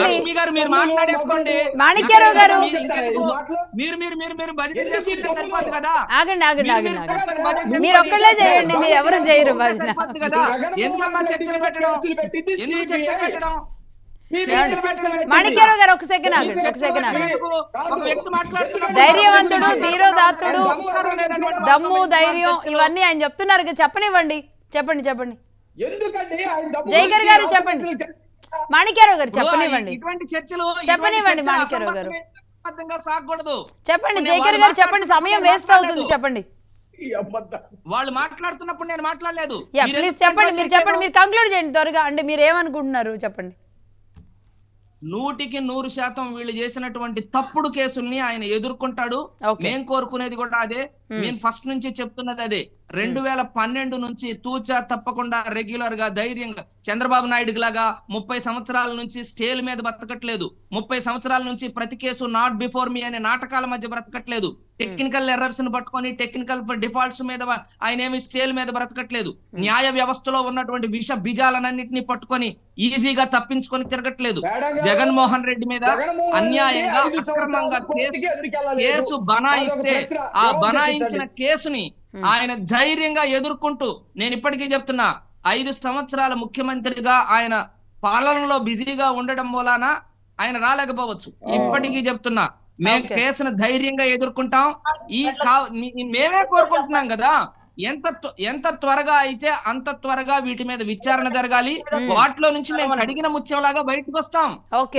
లక్ష్మి గారు మీరు మాట్లాడేసుకోండి. మాణిక్యారావు గారు మీరు బడ్జెట్ చేసుకుంటే సరిపోదు కదా. ఆగండి. మీరు ఒక్కళ్ళే చేయండి, మీరు ఎవరు చేయరు భజన. మాణిక్యారావు గారు ఒక సెకండ్ ఆగండి. ధైర్యవంతుడు ధీరోదాత్తుడు దమ్ము ధైర్యం ఇవన్నీ ఆయన చెప్తున్నారు, చెప్పనివ్వండి. చెప్పండి. జైకర్ గారు చెప్పండి. మాణిక్యారావు గారు చెప్పనివ్వండి. మాణిక్యారావు గారు చెప్పండి. జైకర్ గారు చెప్పండి, సమయం వేస్ట్ అవుతుంది. చెప్పండి. వాళ్ళు మాట్లాడుతున్నప్పుడు నేను మాట్లాడలేదు. ప్లీజ్ చెప్పండి. మీరు కంక్లూడ్ చేయండి త్వరగా. అంటే మీరు ఏమనుకుంటున్నారు చెప్పండి. 100% వీళ్ళు చేసినటువంటి తప్పుడు కేసుల్ని ఆయన ఎదుర్కొంటాడు. మేం కోరుకునేది కూడా అదే, మేము ఫస్ట్ నుంచి చెప్తున్నది అదే. 2012 నుంచి తూచా తప్పకుండా రెగ్యులర్ గా ధైర్యంగా చంద్రబాబు నాయుడు లాగా 30 సంవత్సరాల నుంచి స్టేల్ మీద బ్రతకట్లేదు. 30 సంవత్సరాల నుంచి ప్రతి కేసు నాట్ బిఫోర్ మీ అనే నాటకాల మధ్య బ్రతకట్లేదు. టెక్నికల్ ఎర్రర్స్ ను పట్టుకొని టెక్నికల్ డిఫాల్ట్స్ మీద ఆయన ఏమి స్టేల్ మీద బ్రతకట్లేదు. న్యాయ వ్యవస్థలో ఉన్నటువంటి విష బీజాలన్నింటినీ పట్టుకొని ఈజీగా తప్పించుకొని తిరగట్లేదు. జగన్మోహన్ రెడ్డి మీద అన్యాయంగా అక్రమంగా కేసు బనాయిస్తే ఆ బనాయించిన కేసుని ఆయన ధైర్యంగా ఎదుర్కొంటూ, నేను ఇప్పటికీ చెప్తున్నా, 5 సంవత్సరాల ముఖ్యమంత్రిగా ఆయన పాలనలో బిజీగా ఉండడం మూలాన ఆయన రాలేకపోవచ్చు. ఇప్పటికీ చెప్తున్నా, మేము కేసును ధైర్యంగా ఎదుర్కొంటాం. మేమే కోరుకుంటున్నాం కదా, ఎంత త్వరగా అయితే అంత త్వరగా వీటి మీద విచారణ జరగాలి. వాటిలో నుంచి మేము అడిగిన ముత్యంలాగా బయటకు వస్తాం.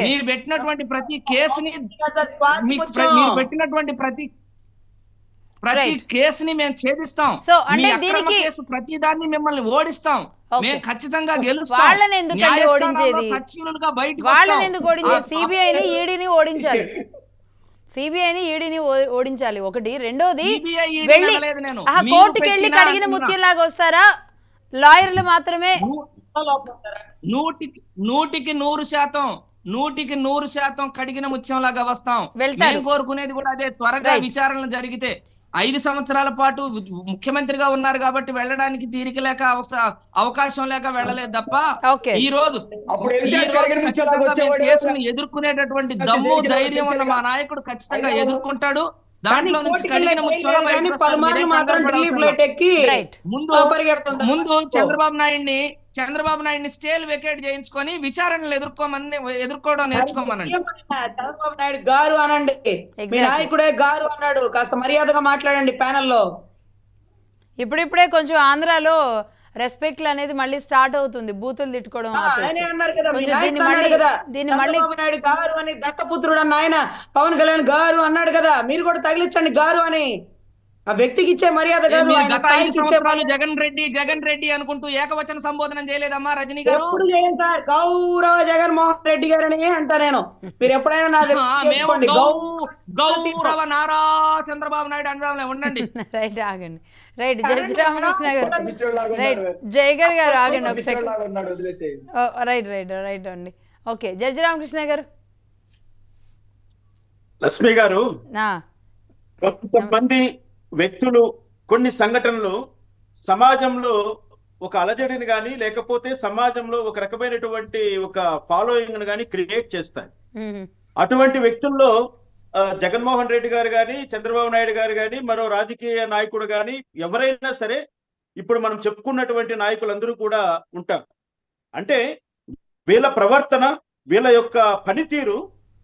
మీరు పెట్టినటువంటి ప్రతి కేసుని మీరు పెట్టినటువంటి ప్రతి కేసుని మేము ఛేదిస్తాం. ప్రతి దాన్ని మిమ్మల్ని ఓడిస్తాం. మేము ఖచ్చితంగా గెలుస్తాం. సచ్చినులుగా బయటకు సిబిఐని ఈడీని ఓడించాలి. ఒకటి. రెండోది, కోర్టుకి వెళ్ళి కడిగిన ముత్యంలాగా వస్తారా? లాయర్లు మాత్రమే 100% కడిగిన ముత్యంలాగా వస్తాం. మేము కోరుకునేది కూడా అదే. త్వరగా విచారణలు జరిగితే 5 సంవత్సరాల పాటు ముఖ్యమంత్రిగా ఉన్నారు కాబట్టి వెళ్ళడానికి తీరిక లేక అవకాశం లేక వెళ్ళలేదు తప్ప ఈ రోజు కేసును ఎదుర్కొనేటటువంటి దమ్ము ధైర్యం ఉన్న మా నాయకుడు ఖచ్చితంగా ఎదుర్కొంటాడు. దాంట్లో నుంచి కలిగిన ముందు చంద్రబాబు నాయుడిని స్టేల్ వెకేట్ చేయించుకొని విచారణలు ఎదుర్కోవడం నేర్చుకోమనండి. చంద్రబాబు నాయుడు గారు అనండి, మీ నాయకుడే గారు అన్నాడు. కాస్త మర్యాదగా మాట్లాడండి ప్యానెల్లో. ఇప్పుడిప్పుడే కొంచెం ఆంధ్రాలో రెస్పెక్ట్ అనేది మళ్ళీ స్టార్ట్ అవుతుంది. బూతులు తిట్టుకోవడం గారు అని దత్తపుత్రుడు అన్న ఆయన పవన్ కళ్యాణ్ గారు అన్నాడు కదా, మీరు కూడా తగిలించండి గారు అని. ఆ వ్యక్తికి ఇచ్చే మర్యాద కాదు. జగన్ రెడ్డి అనుకుంటూ ఏకవచన సంబోధన చేయలేదమ్మా రజనీ గారు. గౌరవ జగన్మోహన్ రెడ్డి గారు అని అంటా నేను. మీరు ఎప్పుడైనా గౌరవ నారా చంద్రబాబు నాయుడు అంటాంలే, ఉండండి. రైట్, ఆగండి. రైట్, జడ్జి రామకృష్ణ గారు. రైట్, జయగర్ గారు ఆగండి ఒక సెకండ్. రైట్ అండి. ఓకే, జడ్జి రామకృష్ణ గారు. లక్ష్మి గారు, కొంతమంది వ్యక్తులు కొన్ని సంఘటనలు సమాజంలో ఒక అలజడిని గాని లేకపోతే సమాజంలో ఒక రకమైనటువంటి ఒక ఫాలోయింగ్ గాని క్రియేట్ చేస్తాయి. అటువంటి వ్యక్తుల్లో జగన్మోహన్ రెడ్డి గారు గాని చంద్రబాబు నాయుడు గారు గాని మరో రాజకీయ నాయకుడు గాని ఎవరైనా సరే ఇప్పుడు మనం చెప్పుకున్నటువంటి నాయకులందరూ కూడా ఉంటారు. అంటే వీళ్ళ ప్రవర్తన, వీళ్ళ యొక్క పనితీరు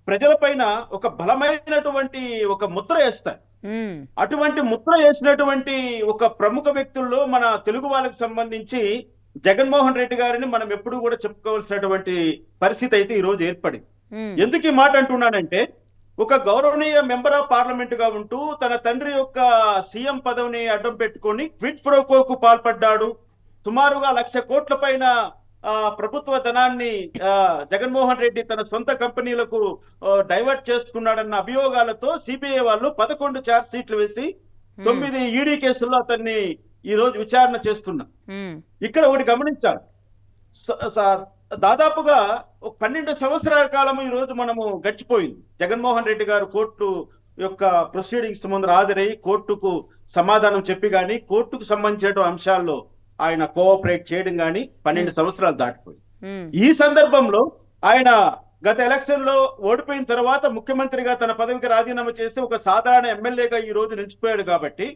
ప్రజలపైన ఒక బలమైనటువంటి ఒక ముద్ర వేస్తాయి. అటువంటి ముద్ర వేసినటువంటి ఒక ప్రముఖ వ్యక్తుల్లో మన తెలుగు వాళ్ళకి సంబంధించి జగన్మోహన్ రెడ్డి గారిని మనం ఎప్పుడు కూడా చెప్పుకోవాల్సినటువంటి పరిస్థితి అయితే ఈ రోజు ఏర్పడింది. ఎందుకు ఈ మాట అంటున్నానంటే, ఒక గౌరవనీయ మెంబర్ ఆఫ్ పార్లమెంట్ గా ఉంటూ తన తండ్రి యొక్క సీఎం పదవిని అడ్డం పెట్టుకొని క్విట్ ప్రోకోకు పాల్పడ్డాడు. సుమారుగా 1,00,000 కోట్ల పైన ప్రభుత్వ ధనాన్ని జగన్మోహన్ రెడ్డి తన సొంత కంపెనీలకు డైవర్ట్ చేసుకున్నాడన్న అభియోగాలతో సిబిఐ వాళ్ళు 11 ఛార్జ్ షీట్లు వేసి 9 ఈడీ కేసుల్లో అతన్ని ఈ రోజు విచారణ చేస్తున్నా. ఇక్కడ ఒకటి గమనించాలి, దాదాపుగా 12 సంవత్సరాల కాలం ఈ రోజు మనము గడిచిపోయింది. జగన్మోహన్ రెడ్డి గారు కోర్టు యొక్క ప్రొసీడింగ్స్ ముందు హాజరై కోర్టుకు సమాధానం చెప్పి గాని, కోర్టుకు సంబంధించిన అంశాల్లో ఆయన కోఆపరేట్ చేయడం గాని 12 సంవత్సరాలు దాటిపోయింది. ఈ సందర్భంలో ఆయన గత ఎలక్షన్ లో ఓడిపోయిన తర్వాత ముఖ్యమంత్రిగా తన పదవికి రాజీనామా చేసి ఒక సాధారణ ఎమ్మెల్యేగా ఈ రోజు నిలిచిపోయాడు. కాబట్టి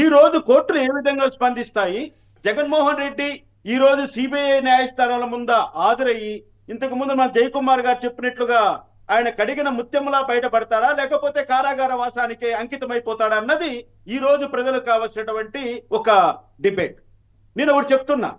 ఈ రోజు కోర్టులు ఏ విధంగా స్పందిస్తాయి? జగన్మోహన్ రెడ్డి ఈ రోజు సిబిఐ న్యాయస్థానాల ముందు హాజరయ్యి ఇంతకు ముందు మన జయకుమార్ గారు చెప్పినట్లుగా ఆయన కడిగిన ముత్యంలా బయటపడతాడా, లేకపోతే కారాగార వాసానికి అంకితమైపోతాడా అన్నది ఈ రోజు ప్రజలకు కావాల్సినటువంటి ఒక డిబేట్. నేను ఒకటి చెప్తున్నా,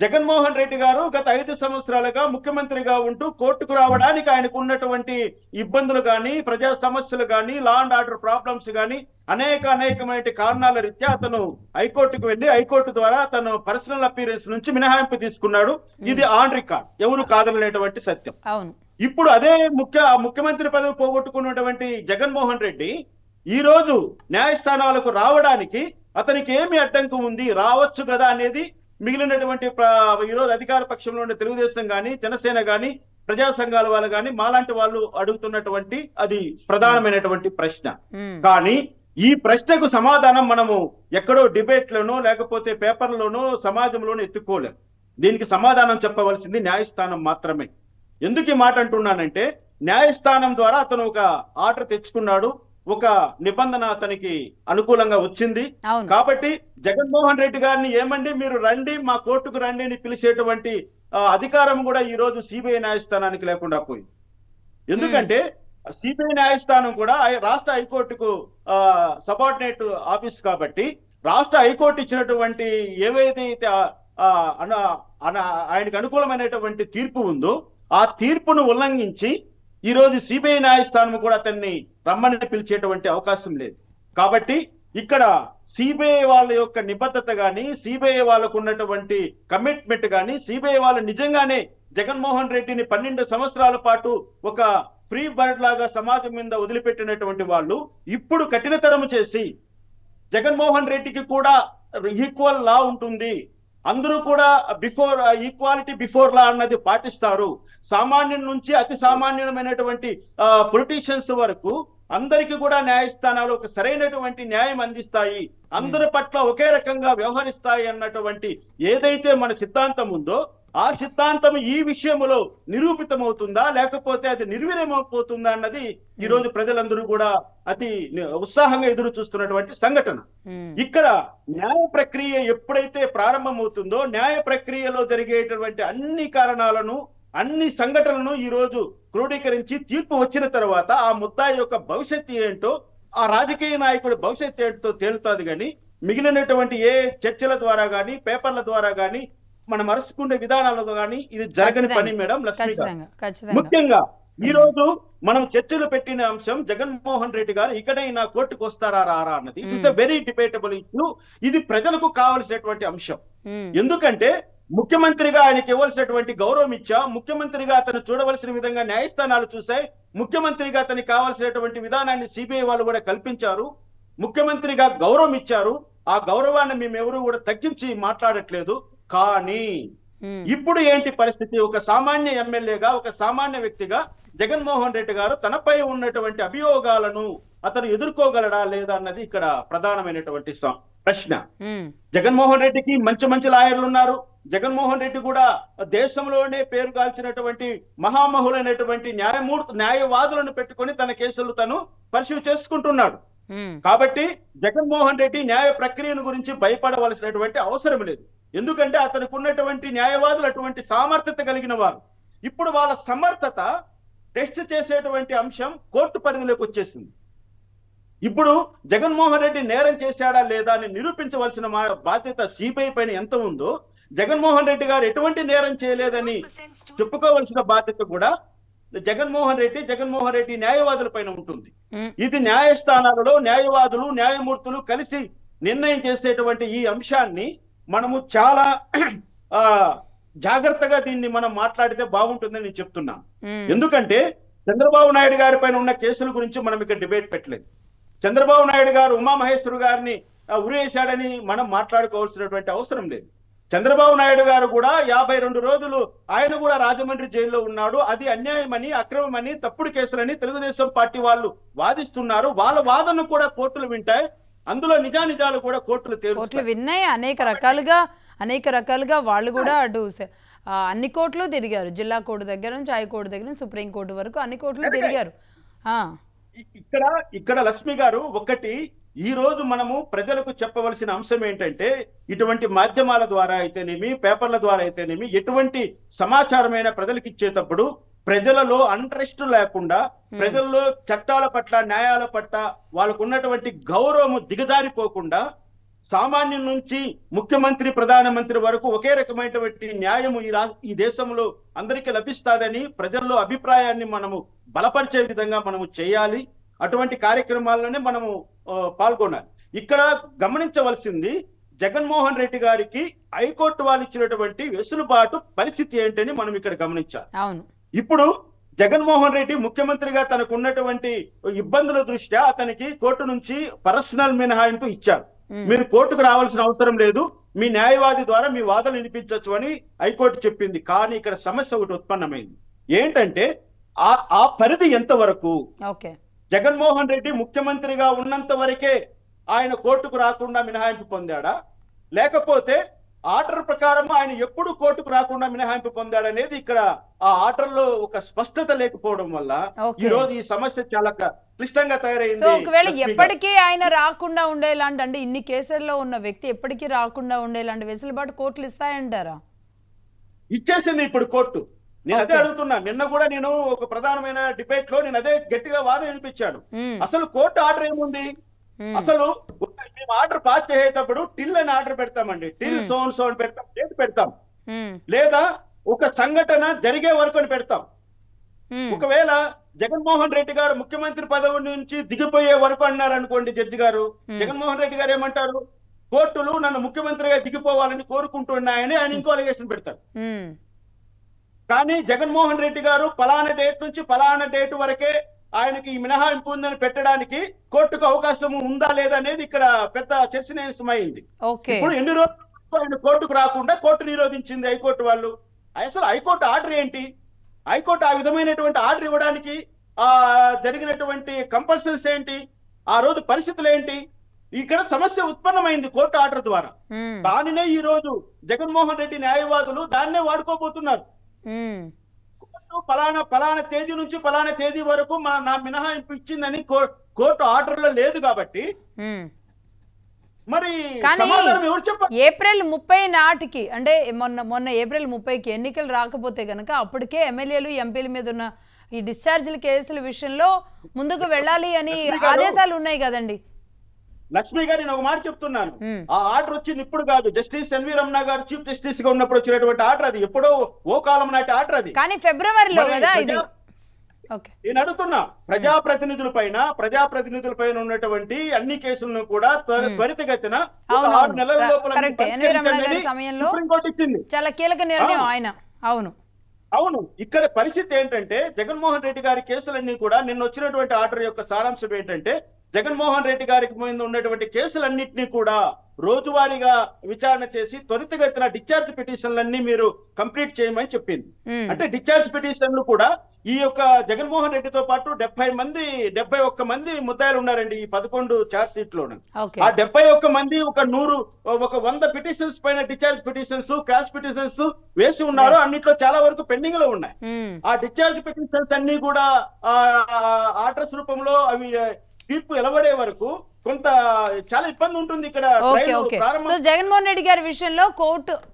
జగన్మోహన్ రెడ్డి గారు గత 5 సంవత్సరాలుగా ముఖ్యమంత్రిగా ఉంటూ కోర్టుకు రావడానికి ఆయనకు ఉన్నటువంటి ఇబ్బందులు గాని, ప్రజా సమస్యలు గాని, లా అండ్ ఆర్డర్ ప్రాబ్లమ్స్ గాని అనేకమైన కారణాల రీత్యా అతను హైకోర్టుకు వెళ్లి హైకోర్టు ద్వారా తను పర్సనల్ అపీరెన్స్ నుంచి మినహాయింపు తీసుకున్నాడు. ఇది ఆన్ రికార్డ్, ఎవరు కాదనలేటువంటి సత్యం. ఇప్పుడు అదే ముఖ్యమంత్రి పదవి పోగొట్టుకున్నటువంటి జగన్మోహన్ రెడ్డి ఈ రోజు న్యాయస్థానాలకు రావడానికి అతనికి ఏమి అడ్డంకు ఉంది, రావచ్చు కదా అనేది మిగిలినటువంటి ఈరోజు అధికార పక్షంలో ఉండే తెలుగుదేశం గాని, జనసేన గాని, ప్రజా సంఘాల వాళ్ళు గాని, మాలాంటి వాళ్ళు అడుగుతున్నటువంటి అది ప్రధానమైనటువంటి ప్రశ్న. కానీ ఈ ప్రశ్నకు సమాధానం మనము ఎక్కడో డిబేట్ లోనో లేకపోతే పేపర్లోనో సమాజంలోనో ఎత్తుకోలేం. దీనికి సమాధానం చెప్పవలసింది న్యాయస్థానం మాత్రమే. ఎందుకు ఈ మాట అంటున్నానంటే, న్యాయస్థానం ద్వారా అతను ఒక ఆర్డర్ తెచ్చుకున్నాడు, ఒక నిబంధన అతనికి అనుకూలంగా వచ్చింది. కాబట్టి జగన్మోహన్ రెడ్డి గారిని ఏమండి మీరు రండి, మా కోర్టుకు రండి అని పిలిచేటువంటి అధికారం కూడా ఈ రోజు సిబిఐ న్యాయస్థానానికి లేకుండా పోయింది. ఎందుకంటే సిబిఐ న్యాయస్థానం కూడా రాష్ట్ర హైకోర్టుకు సబార్డినేట్ ఆఫీస్ కాబట్టి రాష్ట్ర హైకోర్టు ఇచ్చినటువంటి ఏవైతే ఆయనకు అనుకూలమైనటువంటి తీర్పు ఉందో ఆ తీర్పును ఉల్లంఘించి ఈ రోజు సిబిఐ న్యాయస్థానం కూడా అతన్ని రమ్మని పిలిచేటువంటి అవకాశం లేదు. కాబట్టి ఇక్కడ సిబిఐ వాళ్ళ యొక్క నిబద్ధత గాని, సిబిఐ వాళ్ళకు ఉన్నటువంటి కమిట్మెంట్ గాని, సిబిఐ వాళ్ళు నిజంగానే జగన్మోహన్ రెడ్డిని 12 సంవత్సరాల పాటు ఒక ఫ్రీ బర్డ్ లాగా సమాజం మీద వదిలిపెట్టినటువంటి వాళ్ళు ఇప్పుడు కఠినతరం చేసి జగన్మోహన్ రెడ్డికి కూడా ఈక్వల్ లా ఉంటుంది, అందరూ కూడా ఈక్వాలిటీ బిఫోర్ లా అన్నది పాటిస్తారు, సామాన్యం నుంచి అతి సామాన్యమైనటువంటి పొలిటీషియన్స్ వరకు అందరికీ కూడా న్యాయస్థానాలు ఒక సరైనటువంటి న్యాయం అందిస్తాయి, అందరి పట్ల ఒకే రకంగా వ్యవహరిస్తాయి అన్నటువంటి ఏదైతే మన సిద్ధాంతం ఉందో ఆ సిద్ధాంతం ఈ విషయంలో నిరూపితమవుతుందా లేకపోతే అది నిర్వీర్యమైపోతుందా అన్నది ఈ రోజు ప్రజలందరూ కూడా అతి ఉత్సాహంగా ఎదురు చూస్తున్నటువంటి సంఘటన. ఇక్కడ న్యాయ ప్రక్రియ ఎప్పుడైతే ప్రారంభమవుతుందో న్యాయ ప్రక్రియలో జరిగేటువంటి అన్ని కారణాలను, అన్ని సంఘటనలను ఈ రోజు క్రోడీకరించి తీర్పు వచ్చిన తర్వాత ఆ ముద్దాయి యొక్క భవిష్యత్తు ఏంటో, ఆ రాజకీయ నాయకుడి భవిష్యత్తు ఏంటో తేలుతుంది. కానీ మిగిలినటువంటి ఏ చర్చల ద్వారా గాని, పేపర్ల ద్వారా గాని, మనం అరుచుకునే విధానాలతో కానీ ఇది జరగని పని మేడం లక్ష్మి గారు. ముఖ్యంగా ఈ రోజు మనం చర్చలు పెట్టిన అంశం జగన్మోహన్ రెడ్డి గారు ఇకనైనా కోర్టుకు వస్తారా రారా అన్నది. It is a very debatable issue. ఇది ప్రజలకు కావలసినటువంటి అంశం. ఎందుకంటే ముఖ్యమంత్రిగా ఆయనకి ఇవ్వాల్సినటువంటి గౌరవం ఇచ్చా, ముఖ్యమంత్రిగా అతను చూడవలసిన విధంగా న్యాయస్థానాలు చూశాయి, ముఖ్యమంత్రిగా అతనికి కావాల్సినటువంటి విధానాన్ని సిబిఐ వాళ్ళు కూడా కల్పించారు, ముఖ్యమంత్రిగా గౌరవం ఇచ్చారు. ఆ గౌరవాన్ని మేమెవరూ కూడా తగ్గించి మాట్లాడట్లేదు. కానీ ఇప్పుడు ఏంటి పరిస్థితి? ఒక సామాన్య ఎమ్మెల్యేగా, ఒక సామాన్య వ్యక్తిగా జగన్మోహన్ రెడ్డి గారు తనపై ఉన్నటువంటి అభియోగాలను అతను ఎదుర్కోగలడా లేదా అన్నది ఇక్కడ ప్రధానమైనటువంటి ప్రశ్న. జగన్మోహన్ రెడ్డికి మంచి లాయర్లు ఉన్నారు. జగన్మోహన్ రెడ్డి కూడా దేశంలోనే పేరు గాల్చినటువంటి మహామహులైనటువంటి న్యాయవాదులను పెట్టుకొని తన కేసులు తను పరిశీలి చేసుకుంటున్నాడు. కాబట్టి జగన్మోహన్ రెడ్డి న్యాయ ప్రక్రియను గురించి భయపడవలసినటువంటి అవసరం లేదు. ఎందుకంటే అతనికి ఉన్నటువంటి న్యాయవాదులు అటువంటి సామర్థ్యత కలిగిన వారు. ఇప్పుడు వాళ్ళ సమర్థత టెస్ట్ చేసేటువంటి అంశం కోర్టు పరిధిలోకి వచ్చేసింది. ఇప్పుడు జగన్మోహన్ రెడ్డి నేరం చేశాడా లేదా అని నిరూపించవలసిన బాధ్యత సిబిఐ పైన ఎంత ఉందో, జగన్మోహన్ రెడ్డి గారు ఎటువంటి నేరం చేయలేదని చెప్పుకోవలసిన బాధ్యత కూడా జగన్మోహన్ రెడ్డి న్యాయవాదుల పైన ఉంటుంది. ఇది న్యాయస్థానాలలో న్యాయవాదులు న్యాయమూర్తులు కలిసి నిర్ణయం చేసేటువంటి ఈ అంశాన్ని మనము చాలా జాగ్రత్తగా దీన్ని మనం మాట్లాడితే బాగుంటుందని నేను చెప్తున్నాను. ఎందుకంటే చంద్రబాబు నాయుడు గారి పైన ఉన్న కేసుల గురించి మనం ఇక్కడ డిబేట్ పెట్టలేదు. చంద్రబాబు నాయుడు గారు ఉమామహేశ్వర్ గారిని ఉరేశాడని మనం మాట్లాడుకోవాల్సినటువంటి అవసరం లేదు. చంద్రబాబు నాయుడు గారు కూడా 52 రోజులు ఆయన కూడా రాజమండ్రి జైల్లో ఉన్నాడు. అది అన్యాయమని, అక్రమమని, తప్పుడు కేసులని తెలుగుదేశం పార్టీ వాళ్ళు వాదిస్తున్నారు. వాళ్ళ వాదన కూడా కోర్టులు వింటాయి. అందులో నిజానిజాలు కూడా కోర్టులు విన్నాయి. అనేక రకాలుగా వాళ్ళు కూడా అటు అన్ని కోర్టులు తిరిగారు. జిల్లా కోర్టు దగ్గర నుంచి హైకోర్టు దగ్గర నుంచి సుప్రీంకోర్టు వరకు అన్ని కోర్టులు తిరిగారు. ఇక్కడ లక్ష్మి గారు ఒకటి ఈ రోజు మనము ప్రజలకు చెప్పవలసిన అంశం ఏంటంటే, ఇటువంటి మాధ్యమాల ద్వారా అయితేనేమి, పేపర్ల ద్వారా అయితేనేమి, ఎటువంటి సమాచారమైన ప్రజలకు ఇచ్చేటప్పుడు ప్రజలలో అంట్రెస్ట్ లేకుండా, ప్రజల్లో చట్టాల పట్ల న్యాయాల పట్ల వాళ్ళకు ఉన్నటువంటి గౌరవము దిగజారిపోకుండా, సామాన్యం నుంచి ముఖ్యమంత్రి ప్రధానమంత్రి వరకు ఒకే రకమైనటువంటి న్యాయము ఈ దేశంలో అందరికీ లభిస్తాదని ప్రజల్లో అభిప్రాయాన్ని మనము బలపరిచే విధంగా మనము చేయాలి. అటువంటి కార్యక్రమాల్లోనే మనము పాల్గొనాలి. ఇక్కడ గమనించవలసింది, జగన్మోహన్ రెడ్డి గారికి హైకోర్టు వాళ్ళు ఇచ్చినటువంటి వెసులుబాటు పరిస్థితి ఏంటని మనం ఇక్కడ గమనించాలి. ఇప్పుడు జగన్మోహన్ రెడ్డి ముఖ్యమంత్రిగా తనకు ఉన్నటువంటి ఇబ్బందుల దృష్ట్యా అతనికి కోర్టు నుంచి పర్సనల్ మినహాయింపు ఇచ్చారు. మీరు కోర్టుకు రావాల్సిన అవసరం లేదు, మీ న్యాయవాది ద్వారా మీ వాదనలు వినిపించవచ్చు అని హైకోర్టు చెప్పింది. కానీ ఇక్కడ సమస్య ఒకటి ఉత్పన్నమైంది. ఏంటంటే ఆ పరిధి ఎంతవరకు? జగన్మోహన్ రెడ్డి ముఖ్యమంత్రిగా ఉన్నంత వరకే ఆయన కోర్టుకు రాకుండా మినహాయింపు పొందాడా, లేకపోతే ఆర్డర్ ప్రకారం ఆయన ఎప్పుడు కోర్టుకు రాకుండా మినహాయింపు పొందాడనేది ఇక్కడ ఆ ఆర్డర్ లో ఒక స్పష్టత లేకపోవడం వల్ల ఈ రోజు ఈ సమస్య చాలా క్లిష్టంగా తయారైంది. ఒకవేళ ఎప్పటికీ ఆయన రాకుండా ఉండేలాంటి, అంటే ఇన్ని కేసుల్లో ఉన్న వ్యక్తి ఎప్పటికీ రాకుండా ఉండేలాంటి వెసులుబాటు కోర్టులు ఇస్తాయంటారా? ఇచ్చేసింది ఇప్పుడు కోర్టు. నేను అదే అడుగుతున్నా. నిన్న కూడా నేను ఒక ప్రధానమైన డిబేట్ లో నేను అదే గట్టిగా వాదన వినిపించాను. అసలు కోర్టు ఆర్డర్ ఏముంది? అసలు మేము ఆర్డర్ పాస్ చేసేటప్పుడు టిల్ అని ఆర్డర్ పెడతామండి. టిల్ సోన్ సోన్ పెడతాం, డేట్ పెడతాం, లేదా ఒక సంఘటన జరిగే వరకు అని పెడతాం. ఒకవేళ జగన్మోహన్ రెడ్డి గారు ముఖ్యమంత్రి పదవి నుంచి దిగిపోయే వరకు అన్నారు అనుకోండి జడ్జి గారు, జగన్మోహన్ రెడ్డి గారు ఏమంటారు? కోర్టులు నన్ను ముఖ్యమంత్రిగా దిగిపోవాలని కోరుకుంటున్నాయని ఆయన ఇంకో అలిగేషన్ పెడతారు. కానీ జగన్మోహన్ రెడ్డి గారు పలానా డేట్ నుంచి పలానా డేట్ వరకే ఆయనకి మినహాయింపు ఉందని పెట్టడానికి కోర్టుకు అవకాశం ఉందా లేదా అనేది ఇక్కడ పెద్ద చర్చనీయాంశమైంది. ఇప్పుడు ఎన్ని రోజులు ఆయన కోర్టుకు రాకుండా కోర్టు నిరోధించింది హైకోర్టు వాళ్ళు. అసలు హైకోర్టు ఆర్డర్ ఏంటి? హైకోర్టు ఆ విధమైనటువంటి ఆర్డర్ ఇవ్వడానికి జరిగినటువంటి కంపల్సరీస్ ఏంటి? ఆ రోజు పరిస్థితులు ఏంటి? ఇక్కడ సమస్య ఉత్పన్నమైంది కోర్టు ఆర్డర్ ద్వారా. దానినే ఈ రోజు జగన్మోహన్ రెడ్డి న్యాయవాదులు దాన్నే వాడుకోబోతున్నారు. పలానా తేదీ నుంచి పలానా తేదీ వరకు నా మినహాయింపు ఇచ్చిందని కోర్టు ఆర్డర్ లో లేదు కాబట్టి మరి ఏప్రిల్ 30 నాటికి, అంటే మొన్న ఏప్రిల్ 30కి ఎన్నికలు రాకపోతే గనక అప్పటికే ఎమ్మెల్యేలు ఎంపీల మీద ఉన్న ఈ డిశ్చార్జీల కేసుల విషయంలో ముందుకు వెళ్ళాలి అని ఆదేశాలు ఉన్నాయి కదండి. లక్ష్మి గారు నేను ఒక మాట చెప్తున్నాను. ఆ ఆర్డర్ వచ్చింది ఇప్పుడు కాదు. జస్టిస్ ఎన్వి రమణ గారు చీఫ్ జస్టిస్ గా ఉన్నప్పుడు వచ్చినటువంటి ఆర్డర్ అది. ఎప్పుడో ఓ కాలం నాటి ఆర్డర్ అది. కానీ ఫిబ్రవరిలో కదా ఇది. నేను అడుగుతున్నా, ప్రజాప్రతినిధుల పైన ఉన్నటువంటి అన్ని కేసులను కూడా త్వరితగతిన 6 నెలల లోపల సుప్రీంకోర్టు ఇచ్చింది. చాలా కీలక నిర్ణయం ఆయన. అవును. ఇక్కడ పరిస్థితి ఏంటంటే జగన్మోహన్ రెడ్డి గారి కేసులన్నీ కూడా నిన్న వచ్చినటువంటి ఆర్డర్ యొక్క సారాంశం ఏంటంటే, జగన్మోహన్ రెడ్డి గారికి మీద ఉన్నటువంటి కేసులన్నింటినీ కూడా రోజువారీగా విచారణ చేసి త్వరితగతిన డిశ్చార్జ్ పిటిషన్లన్నీ మీరు కంప్లీట్ చేయమని చెప్పింది. అంటే డిశ్చార్జ్ పిటిషన్లు కూడా ఈ యొక్క జగన్మోహన్ రెడ్డితో పాటు 71 మంది ముద్దాయిలు ఉన్నారండి ఈ 11 ఛార్జ్ షీట్ లోను. ఆ 71 మంది ఒక 100 పిటిషన్స్ పైన డిశ్చార్జ్ పిటిషన్స్, క్యాష్ పిటిషన్స్ వేసి ఉన్నారు. అన్నిట్లో చాలా వరకు పెండింగ్ లో ఉన్నాయి. ఆ డిశ్చార్జ్ పిటిషన్స్ అన్ని కూడా ఆర్డర్స్ రూపంలో అవి తీర్పు వెలువడే వరకు కొంత చాలా ఇబ్బంది ఉంటుంది ఇక్కడ. సో జగన్మోహన్ రెడ్డి గారి విషయంలో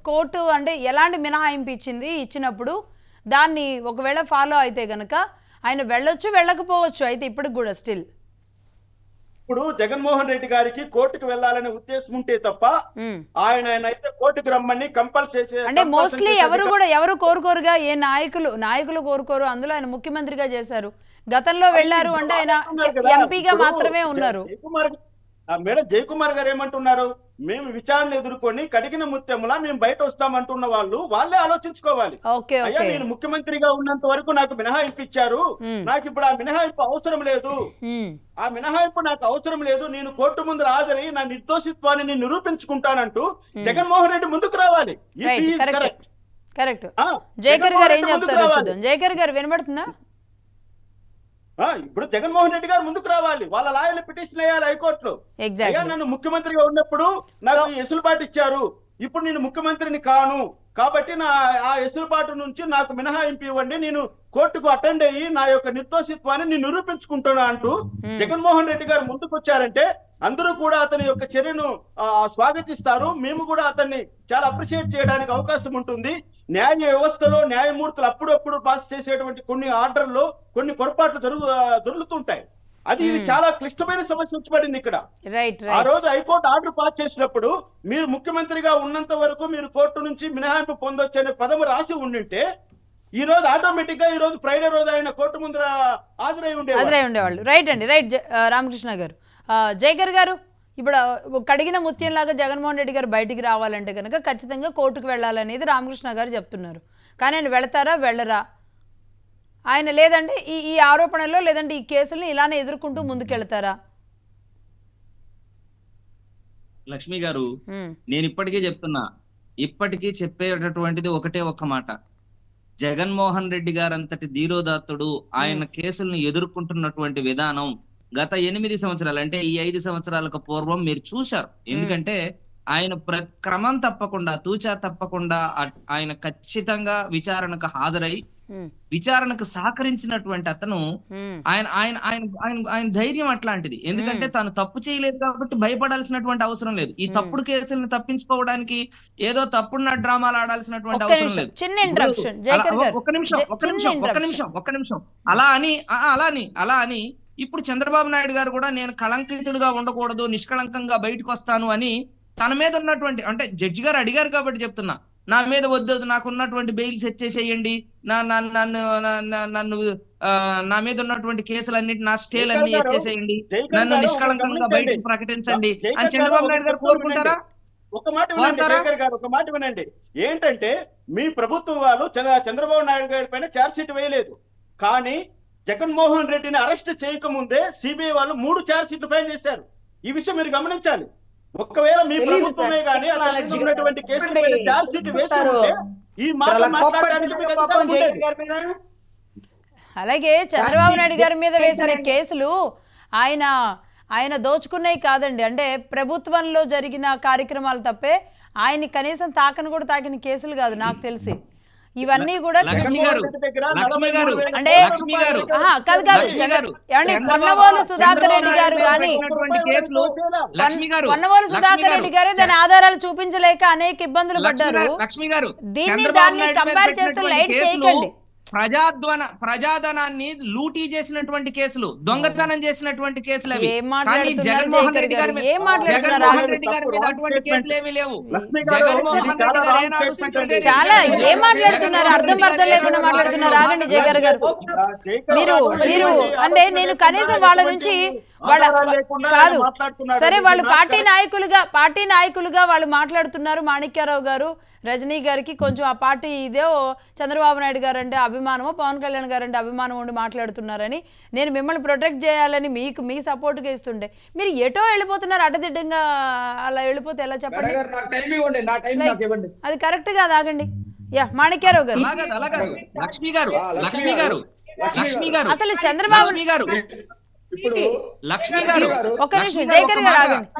కోర్టు అంటే ఎలాంటి మినహాయింపు ఇచ్చినప్పుడు దాన్ని ఒకవేళ ఫాలో అయితే గనక ఆయన వెళ్ళొచ్చు, వెళ్ళకపోవచ్చు. అయితే ఇప్పటికి కూడా స్టిల్ ఇప్పుడు జగన్మోహన్ రెడ్డి గారికి కోర్టుకు వెళ్ళాలనే ఉద్దేశం ఉంటే తప్ప ఆయన అయితే కోర్టుకు రమ్మని కంపల్సరీ అంటే మోస్ట్లీ ఎవరు కోరుకోరుగా, ఏ నాయకులు కోరుకోరు. అందులో ఆయన ముఖ్యమంత్రిగా చేశారు, గతంలో వెళ్లారు అంటే ఆయన ఎంపీగా మాత్రమే ఉన్నారు. మేడం జయకుమార్ గారు ఏమంటున్నారు, మేము విచారణ ఎదుర్కొని కడిగిన ముత్యంలా మేము బయట వస్తామంటున్న వాళ్ళే ఆలోచించుకోవాలి. అయ్యా నేను ముఖ్యమంత్రిగా ఉన్నంత వరకు నాకు మినహాయింపు ఇచ్చారు, నాకు ఇప్పుడు ఆ మినహాయింపు అవసరం లేదు, ఆ మినహాయింపు నాకు అవసరం లేదు, నేను కోర్టు ముందు హాజరై నా నిర్దోషిత్వాన్ని నేను నిరూపించుకుంటానంటూ జగన్మోహన్ రెడ్డి ముందుకు రావాలి. కరెక్ట్. జయకర్ గారు ఏం చెప్తారో చూద్దాం. జయకర్ గారు వినబడుతుందా? ఇప్పుడు జగన్మోహన్ రెడ్డి గారు ముందుకు రావాలి, వాళ్ళ లాయర్లు పిటిషన్ వేయాలి హైకోర్టులో. అయ్యా నన్ను ముఖ్యమంత్రిగా ఉన్నప్పుడు నాకు ఎసులుబాటు ఇచ్చారు, ఇప్పుడు నేను ముఖ్యమంత్రిని కాను కాబట్టి ఆ ఎసులుబాటు నుంచి నాకు మినహాయింపు ఇవ్వండి, నేను కోర్టుకు అటెండ్ అయ్యి నా యొక్క నిర్దోషిత్వాన్ని నేను నిరూపించుకుంటున్నా అంటూ జగన్మోహన్ రెడ్డి గారు ముందుకు వచ్చారంటే అందరూ కూడా అతని యొక్క చర్యను స్వాగతిస్తారు. మేము కూడా అతన్ని చాలా అప్రిషియేట్ చేయడానికి అవకాశం ఉంటుంది. న్యాయ వ్యవస్థలో న్యాయమూర్తులు అప్పుడప్పుడు పాస్ చేసేటువంటి కొన్ని ఆర్డర్లు కొన్ని పొరపాట్లు దొరుకుతుంటాయి. ఇది చాలా క్లిష్టమైన సమస్య వచ్చి ఇక్కడ. ఆ రోజు హైకోర్టు ఆర్డర్ పాస్ చేసినప్పుడు మీరు ముఖ్యమంత్రిగా ఉన్నంత వరకు మీరు కోర్టు నుంచి మినహాయింపు పొందొచ్చనే పదము రాసి ఉండింటే ఈ రోజు ఆటోమేటిక్ గా ఈ రోజు ఫ్రైడే రోజు ఆయన కోర్టు ముందు హాజరై ఉండేవాళ్ళు. రైట్ అండి, రైట్ రామకృష్ణ గారు. జయకర్ గారు, ఇప్పుడు కడిగిన ముత్యంలాగా జగన్మోహన్ రెడ్డి గారు బయటికి రావాలంటే కనుక ఖచ్చితంగా కోర్టుకు వెళ్ళాలనేది రామకృష్ణ గారు చెప్తున్నారు. కానీ ఆయన వెళతారా వెళ్ళరా? ఆయన లేదంటే ఈ ఆరోపణల్లో లేదంటే ఈ కేసులను ఇలానే ఎదుర్కొంటూ ముందుకెళ్తారా? లక్ష్మి గారు, నేను ఇప్పటికీ చెప్తున్నా, ఇప్పటికీ చెప్పేటటువంటిది ఒకటే ఒక్క మాట. జగన్మోహన్ రెడ్డి గారు అంతటి ధీరోదాత్తుడు ఆయన కేసులను ఎదుర్కొంటున్నటువంటి విధానం గత 8 సంవత్సరాలు అంటే ఈ 5 సంవత్సరాలకు పూర్వం మీరు చూశారు. ఎందుకంటే ఆయన క్రమం తప్పకుండా తూచా తప్పకుండా ఆయన ఖచ్చితంగా విచారణకు హాజరై విచారణకు సహకరించినటువంటి అతను ఆయన ఆయన ఆయన ఆయన ఆయన ధైర్యం అట్లాంటిది. ఎందుకంటే తాను తప్పు చేయలేదు కాబట్టి భయపడాల్సినటువంటి అవసరం లేదు. ఈ తప్పుడు కేసులను తప్పించుకోవడానికి ఏదో తప్పుడు డ్రామాలు ఆడాల్సినటువంటి అవసరం లేదు. ఒక్క నిమిషం అలా అని ఇప్పుడు చంద్రబాబు నాయుడు గారు కూడా నేను కళంకితుడుగా ఉండకూడదు, నిష్కళంకంగా బయటకు వస్తాను అని తన మీద ఉన్నటువంటి, అంటే జడ్జి గారు అడిగారు కాబట్టి చెప్తున్నా, నా మీద వద్దు, నాకు ఉన్నటువంటి బెయిల్ సెట్ చేసేయండి, నన్ను నా మీద ఉన్నటువంటి కేసులన్నిటి నా స్టేలు అన్ని ఎత్తేసేయండి, నన్ను నిష్కళంకంగా బయటకు ప్రకటించండి అని చంద్రబాబు నాయుడు గారు కోరుకుంటారా? ఒక మాట వినండి. ఏంటంటే మీ ప్రభుత్వం వాళ్ళు చంద్రబాబు నాయుడు గారి పైన ఛార్జ్ షీట్ వేయలేదు, కానీ జగన్మోహన్ రెడ్డిని అరెస్ట్ చేయకముందే సిబిఐ వాళ్ళు 3 ఛార్జ్ షీట్లు ఫైల్ చేశారు. ఈ విషయం మీరు గమనించాలి. ఒకవేళ మీ ప్రభుత్వమే గానీ ఉన్నటువంటి కేసుల ఛార్జ్ షీట్ వేసి ఉంటే ఈ మాట మాట్లాడడానికి మీకు అధికారం ఉండేది. అలాగే చంద్రబాబు నాయుడు గారి మీద వేసిన కేసులు ఆయన దోచుకున్నాయి కాదండి. అంటే ప్రభుత్వంలో జరిగిన కార్యక్రమాలు తప్పే, ఆయన్ని కనీసం తాకిన కేసులు కాదు నాకు తెలిసి. ఇవన్నీ కూడా అంటే పొన్నవోలు సుధాకర్ రెడ్డి గారు కానీ పొన్నవోలు సుధాకర్ రెడ్డి గారు దాని ఆధారాలు చూపించలేక అనేక ఇబ్బందులు పడ్డారు. దాన్ని కంపేర్ చేస్తూ లైట్ చేయకండి. ప్రజాధనాన్ని లూటీ చేసినటువంటి కేసులు, దొంగతనం చేసినటువంటి కేసులు అవి. జగన్మోహన్ రెడ్డి గారి మీద అటువంటి కేసులు ఏమీ లేవు. జగన్మోహన్ రెడ్డి గారు ఏనాడు చాలా ఏం మాట్లాడుతున్నారు, అర్థం లేకుండా మాట్లాడుతున్నారు. ఆగండి జగన్ గారు, మీరు అంటే నేను కనీసం వాళ్ళ నుంచి కాదు సరే, వాళ్ళు పార్టీ నాయకులుగా వాళ్ళు మాట్లాడుతున్నారు. మాణిక్యారావు గారు, రజనీ గారికి కొంచెం ఆ పార్టీ ఇదే చంద్రబాబు నాయుడు గారు అంటే అభిమానమో, పవన్ కళ్యాణ్ గారు అంటే అభిమానం ఉండి మాట్లాడుతున్నారని, నేను మిమ్మల్ని ప్రొటెక్ట్ చేయాలని మీ సపోర్ట్గా ఇస్తుండే మీరు ఎటో వెళ్ళిపోతున్నారు అడ్డదిడ్డంగా. అలా వెళ్ళిపోతే ఎలా చెప్పండి? అది కరెక్ట్ గా ఆగండి. మాణిక్యారావు గారు, అసలు చంద్రబాబు ఒక్క నిమిషం,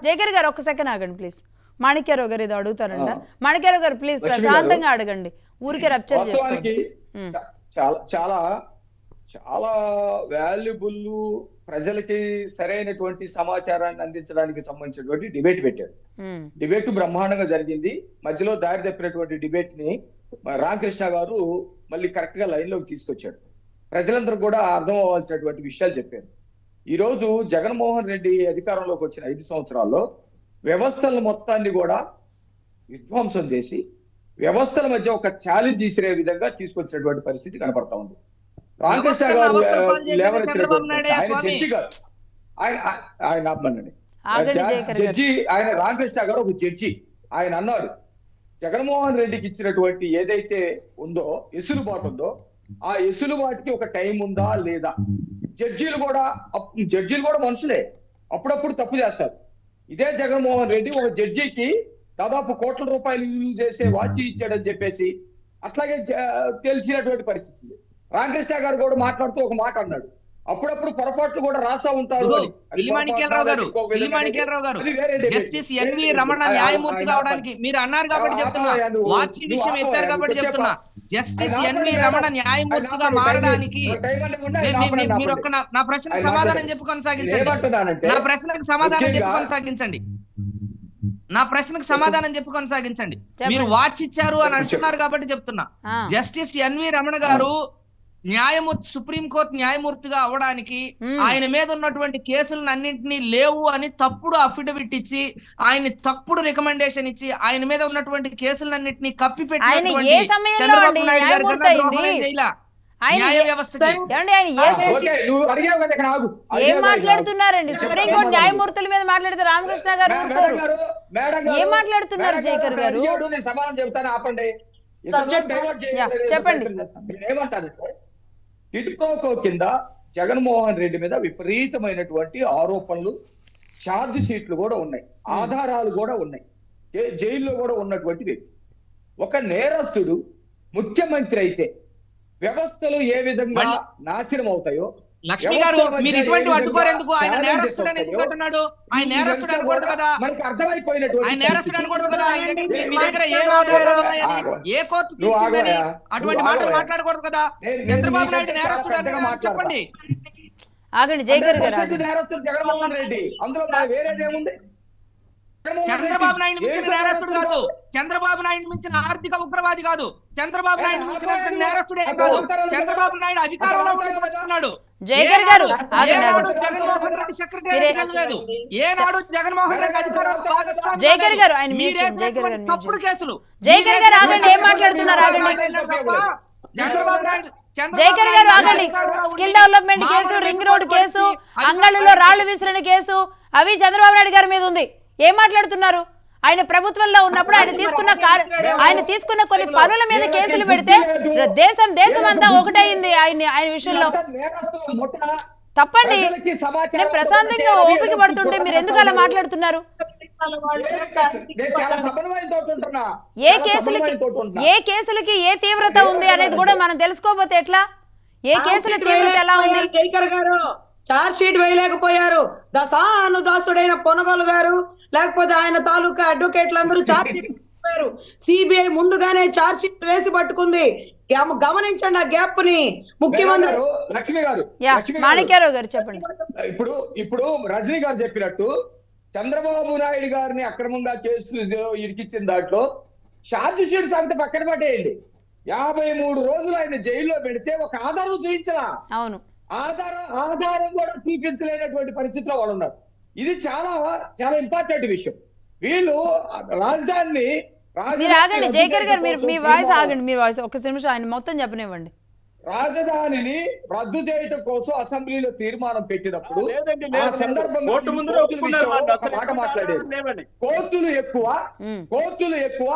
జయకర్ గారు ఒక్క సెకండ్ ఆగండి ప్లీజ్. మాణిక్యారావు గారు ఏదో అడుగుతారంట. మాణిక్యారావు గారు ప్లీజ్ ప్రశాంతంగా అడగండి, ఊరికే రప్చర్ చేసుకోండి. చాలా చాలా వాల్యుబుల్, ప్రజలకి సరైనటువంటి సమాచారాన్ని అందించడానికి సంబంధించినటువంటి డిబేట్ పెట్టారు. డిబేట్ బ్రహ్మాండంగా జరిగింది. మధ్యలో దారి తప్పినటువంటి డిబేట్ ని రామకృష్ణ గారు మళ్ళీ కరెక్ట్ గా లైన్ లోకి తీసుకొచ్చాడు. ప్రజలందరూ కూడా అర్థం అవ్వాల్సినటువంటి విషయాలు చెప్పారు. ఈరోజు జగన్మోహన్ రెడ్డి అధికారంలోకి వచ్చిన 5 సంవత్సరాల్లో వ్యవస్థల మొత్తాన్ని కూడా విధ్వంసం చేసి వ్యవస్థల మధ్య ఒక ఛాలెంజ్ ఇసిరే విధంగా తీసుకొచ్చినటువంటి పరిస్థితి కనపడతా ఉంది. రామకృష్ణ గారు ఆయన జడ్జి గారు, ఆయన ఆపమనండి, జడ్జి ఆయన రామకృష్ణ గారు ఒక జడ్జి, ఆయన అన్నాడు జగన్మోహన్ రెడ్డికి ఇచ్చినటువంటి ఏదైతే ఉందో ఎసులుబాటు ఉందో ఆ ఎసులుబాటుకి ఒక టైం ఉందా లేదా. జడ్జీలు కూడా మనుషులే, అప్పుడప్పుడు తప్పు చేస్తారు. ఇదే జగన్మోహన్ రెడ్డి ఒక జడ్జికి దాదాపు కోట్ల రూపాయలు యూజ్ చేసే వాచి ఇచ్చాడని చెప్పేసి అట్లాగే తెలిసినటువంటి పరిస్థితి. రామకృష్ణ గారు కూడా మాట్లాడుతూ ఒక మాట అన్నాడు, అప్పుడప్పుడు పొరపాట్లు కూడా రాస్తా ఉంటారు. జస్టిస్ ఎన్వి రమణ న్యాయమూర్తి కావడానికి మీరు అన్నారు కాబట్టి చెప్తున్నా, వాచి విషయం ఎత్తారు కాబట్టి చెప్తున్నా. జస్టిస్ ఎన్వి రమణ న్యాయమూర్తిగా మారడానికి మీరు ఒక్క నా ప్రశ్నకు సమాధానం చెప్పి కొనసాగించండి. నా ప్రశ్నకు సమాధానం చెప్పి కొనసాగించండి. నా ప్రశ్నకు సమాధానం చెప్పి కొనసాగించండి. మీరు వాచ్ ఇచ్చారు అని అంటున్నారు కాబట్టి చెప్తున్నా. జస్టిస్ ఎన్వి రమణ గారు న్యాయమూర్తి, సుప్రీంకోర్టు న్యాయమూర్తిగా అవడానికి ఆయన మీద ఉన్నటువంటి కేసులను అన్నింటినీ లేవు అని తప్పుడు అఫిడవిట్ ఇచ్చి ఆయన తప్పుడు రికమెండేషన్ ఇచ్చి ఆయన మీద ఉన్నటువంటి కేసులన్నింటినీ కప్పిపెట్టి చంద్రబాబు నాయుడు గారు న్యాయ వ్యవస్థకి ఏం మాట్లాడుతున్నారండి? సుప్రీంకోర్టు న్యాయమూర్తుల మీద మాట్లాడితే రామకృష్ణ గారు ఏం మాట్లాడుతున్నారు? జైకర్ గారు సమాధానం చెప్తాను, ఆపండి. చెప్పండి. ఏమంటారంటే టిడ్కోకో కింద జగన్మోహన్ రెడ్డి మీద విపరీతమైనటువంటి ఆరోపణలు, ఛార్జ్ షీట్లు కూడా ఉన్నాయి, ఆధారాలు కూడా ఉన్నాయి, జైల్లో కూడా ఉన్నటువంటి వ్యక్తి. ఒక నేరస్తుడు ముఖ్యమంత్రి అయితే వ్యవస్థలు ఏ విధంగా నాశనం అవుతాయో. లక్ష్మి గారు మీరు ఇటువంటి అడ్డుకోరేందుకు? ఆయన నేరస్తుడు ఎందుకు అంటున్నాడు? ఆయన నేరస్తుడు అనకూడదు కదా, ఆయన నేరస్తుడు అనకూడదు కదా. మీ దగ్గర ఏం ఆధారాలు ఉన్నాయని, ఏ కోర్టు తీర్చిందని అటువంటి మాటలు మాట్లాడకూడదు కదా. చంద్రబాబు నాయుడు నేరస్తుడు అని చెప్పండి. ఆగండి జైకర్ గారు. నేరస్తుడు జగన్మోహన్ రెడ్డి, అందులో వేరేదేముంది? చంద్రబాబు నాయుడు మించిన నేరస్తుడు కాదు, చంద్రబాబు నాయుడు మించిన ఆర్థిక ఉగ్రవాది కాదు, చంద్రబాబు నాయుడు మించిన నేరస్తుడే కాదు. చంద్రబాబు నాయుడు అధికారంలో వస్తున్నాడు. జైకర్ గారు జగన్మోహన్ రెడ్డి సెక్రటరీ లేదు, ఏనాడు జగన్మోహన్ రెడ్డి అధికారంలో జైకర్ గారు తప్పుడు కేసులు. జైకర్ గారు ఆగండి, ఏం మాట్లాడుతున్నారు? ఆగండి చంద్రబాబు నాయుడు జైకర్ గారు ఆగండి. Skill development case, ring road case, అంగళ్ళలో రాళ్లు విసిరిన కేసు అవి చంద్రబాబు నాయుడు గారి మీద ఉంది. ఏం మాట్లాడుతున్నారు? ఆయన ప్రభుత్వంలో ఉన్నప్పుడు ఆయన తీసుకున్న కొన్ని పనుల మీద కేసులు పెడితే దేశం అంతా ఒకటైంది ఆయన విషయంలో. తప్పండి, నేను ప్రశాంతంగా ఓపిక పడుతుంటే మీరు ఎందుకు అలా మాట్లాడుతున్నారు? ఏ కేసులకి ఏ తీవ్రత ఉంది అనేది కూడా మనం తెలుసుకోకపోతే ఎట్లా? ఏ కేసుల తీవ్రత ఎలా ఉంది? Charge sheet వేయలేకపోయారు. దాసుడైన పొనగోలు గారు లేకపోతే ఆయన తాలూకా అడ్వకేట్లందరూ చార్జ్ షీట్ వేశారు. సిబిఐ ముందుగానే చార్జ్ షీట్ వేసి పట్టుకుంది. గమనించండి ఆ గ్యాప్ ని. ముఖ్యమంత్రి లక్ష్మి గారు, మాణిక్యారావు గారు చెప్పండి. ఇప్పుడు రజనీ గారు చెప్పినట్టు చంద్రబాబు నాయుడు గారిని అక్రమంగా కేసులు ఇరికిచ్చిన దాంట్లో ఛార్జ్ షీట్ సంగతి పక్కన పట్టేయండి. 53 రోజులు ఆయన జైల్లో పెడితే ఒక ఆధారం చూపించలా. అవును, ఆధారం కూడా చూపించలేనటువంటి పరిస్థితిలో వాళ్ళు ఉన్నారు. ఇది చాలా చాలా ఇంపార్టెంట్ విషయం. వీళ్ళు రాజధానిని మీరు ఆగండి జైకర్ గారు, మీ వాయిస్ ఆగండి, మీ వాయిస్ ఒక్క నిమిషం ఆయన మొత్తం చెప్పనివ్వండి. రాజధానిని రద్దు చేయడం కోసం అసెంబ్లీలో తీర్మానం పెట్టినప్పుడు మాట మాట్లాడేది. కోర్టులు ఎక్కువ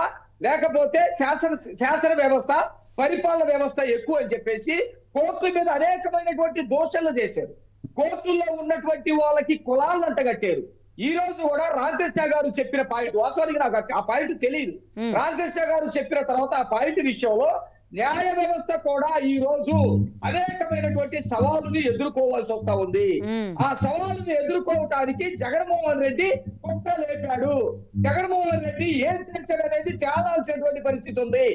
లేకపోతే శాసన వ్యవస్థ, పరిపాలన వ్యవస్థ ఎక్కువ అని చెప్పేసి కోర్టుల మీద అనేకమైనటువంటి దోషాలు చేశారు. కోర్టుల్లో ఉన్నటువంటి వాళ్ళకి కులాలను అంటగట్టారు. ఈ రోజు కూడా రామకృష్ణ గారు చెప్పిన పాయింట్, వాస్తవానికి నాకు ఆ పాయింట్ తెలియదు. రామకృష్ణ గారు చెప్పిన తర్వాత ఆ పాయింట్ విషయంలో న్యాయ వ్యవస్థ కూడా ఈ రోజు అనేకమైనటువంటి సవాలుని ఎదుర్కోవాల్సి వస్తా ఉంది. ఆ సవాలుని ఎదుర్కోవటానికి జగన్మోహన్ రెడ్డి కొత్త లేపాడు. జగన్మోహన్ రెడ్డి ఏం చేశాడు అనేది తేలాల్సినటువంటి పరిస్థితి ఉంది.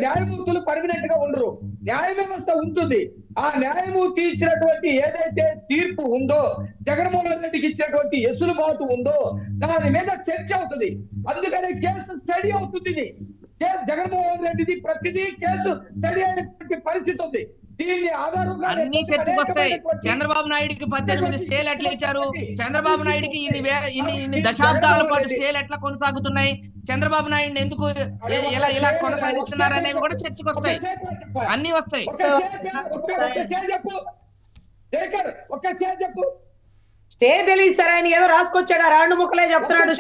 న్యాయమూర్తులు పర్మనెంట్ గా ఉండరు, న్యాయ వ్యవస్థ ఉంటుంది. ఆ న్యాయమూర్తి ఇచ్చినటువంటి ఏదైతే తీర్పు ఉందో, జగన్మోహన్ రెడ్డికి ఇచ్చినటువంటి ఎసులుబాటు ఉందో దాని మీద చర్చ అవుతుంది. అందుకని కేసు స్టడీ అవుతుంది. జగన్మోహన్ రెడ్డిది ప్రతిదీ కేసు స్టడీ అయినటువంటి పరిస్థితి ఉంది. దీన్ని ఆధారంగా అన్ని చర్చకు వస్తాయి. చంద్రబాబు నాయుడికి 18 స్టేలు ఎట్లా ఇచ్చారు, చంద్రబాబు నాయుడికి ఇన్ని దశాబ్దాల పాటు స్టేలు ఎట్లా కొనసాగుతున్నాయి, చంద్రబాబు నాయుడిని ఎందుకు ఇలా కొనసాగిస్తున్నారు అనేవి కూడా చర్చకు వస్తాయి, అన్ని వస్తాయి. స్టే తెలియదు సార్, ఆయన ఏదో రాసుకొచ్చాడు, ఆ 2 ముక్కలే చెప్తున్నాడు.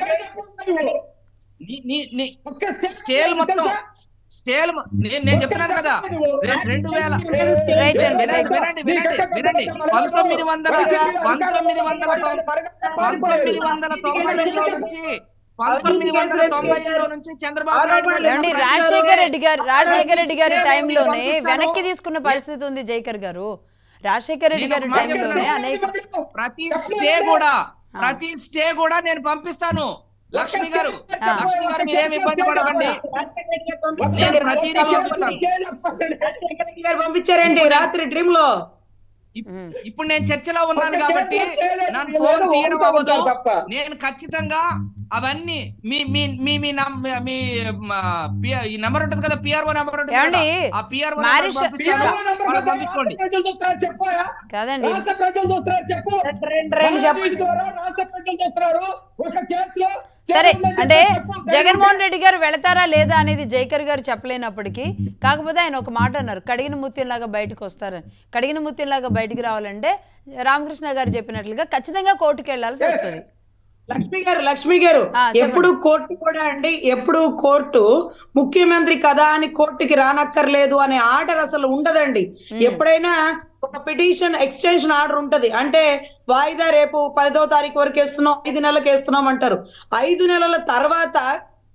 స్టేల్ మొత్తం స్టేల్ నేను చెప్తున్నాను కదా 2000 వినండి 1997 నుంచి చంద్రబాబు నాయుడు రాజశేఖర్ రెడ్డి గారి టైంలోనే వెనక్కి తీసుకున్న పరిస్థితి ఉంది జైకర్ గారు. రాజశేఖర్ రెడ్డి గారి టైంలోనే అనేక ప్రతి స్టే కూడా నేను పంపిస్తాను. లక్ష్మి గారు మీరేమి ఇబ్బంది పడకండి, నేను ప్రతిదీ పంపిస్తాను. పంపించారండి రాత్రి డ్రీమ్ లో. ఇప్పుడు నేను చర్చలో ఉన్నాను కాబట్టి నన్ను ఫోన్ తీయడం అవ్వదు. నేను ఖచ్చితంగా అవన్నీ మీ నెంబర్ ఉంటుంది కదా, పిఆర్ఓ నెంబర్ ఉంటుంది కదా, ఆ పిఆర్ఓ పంపించుకోండి. కాదండి సరే, అంటే జగన్మోహన్ రెడ్డి గారు వెళతారా లేదా అనేది జైకర్ గారు చెప్పలేనప్పటికీ, కాకపోతే ఆయన ఒక మాట అన్నారు, కడిగిన ముత్యంలాగా బయటకు వస్తారని. కడిగిన ముత్యంలాగా బయటికి రావాలంటే రామకృష్ణ గారు చెప్పినట్లుగా ఖచ్చితంగా కోర్టుకు వెళ్లాల్సి వస్తుంది. లక్ష్మి గారు ఎప్పుడు కోర్టు కూడా అండి, ఎప్పుడు కోర్టు ముఖ్యమంత్రి కదా అని కోర్టుకి రానక్కర్లేదు అనే ఆర్డర్ అసలు ఉండదండి. ఎప్పుడైనా ఒక పిటిషన్ ఎక్స్టెన్షన్ ఆర్డర్ ఉంటది, అంటే వాయిదా రేపు 10వ తారీఖు వరకు వేస్తున్నాం, 5 నెలలకు వేస్తున్నాం అంటారు. 5 నెలల తర్వాత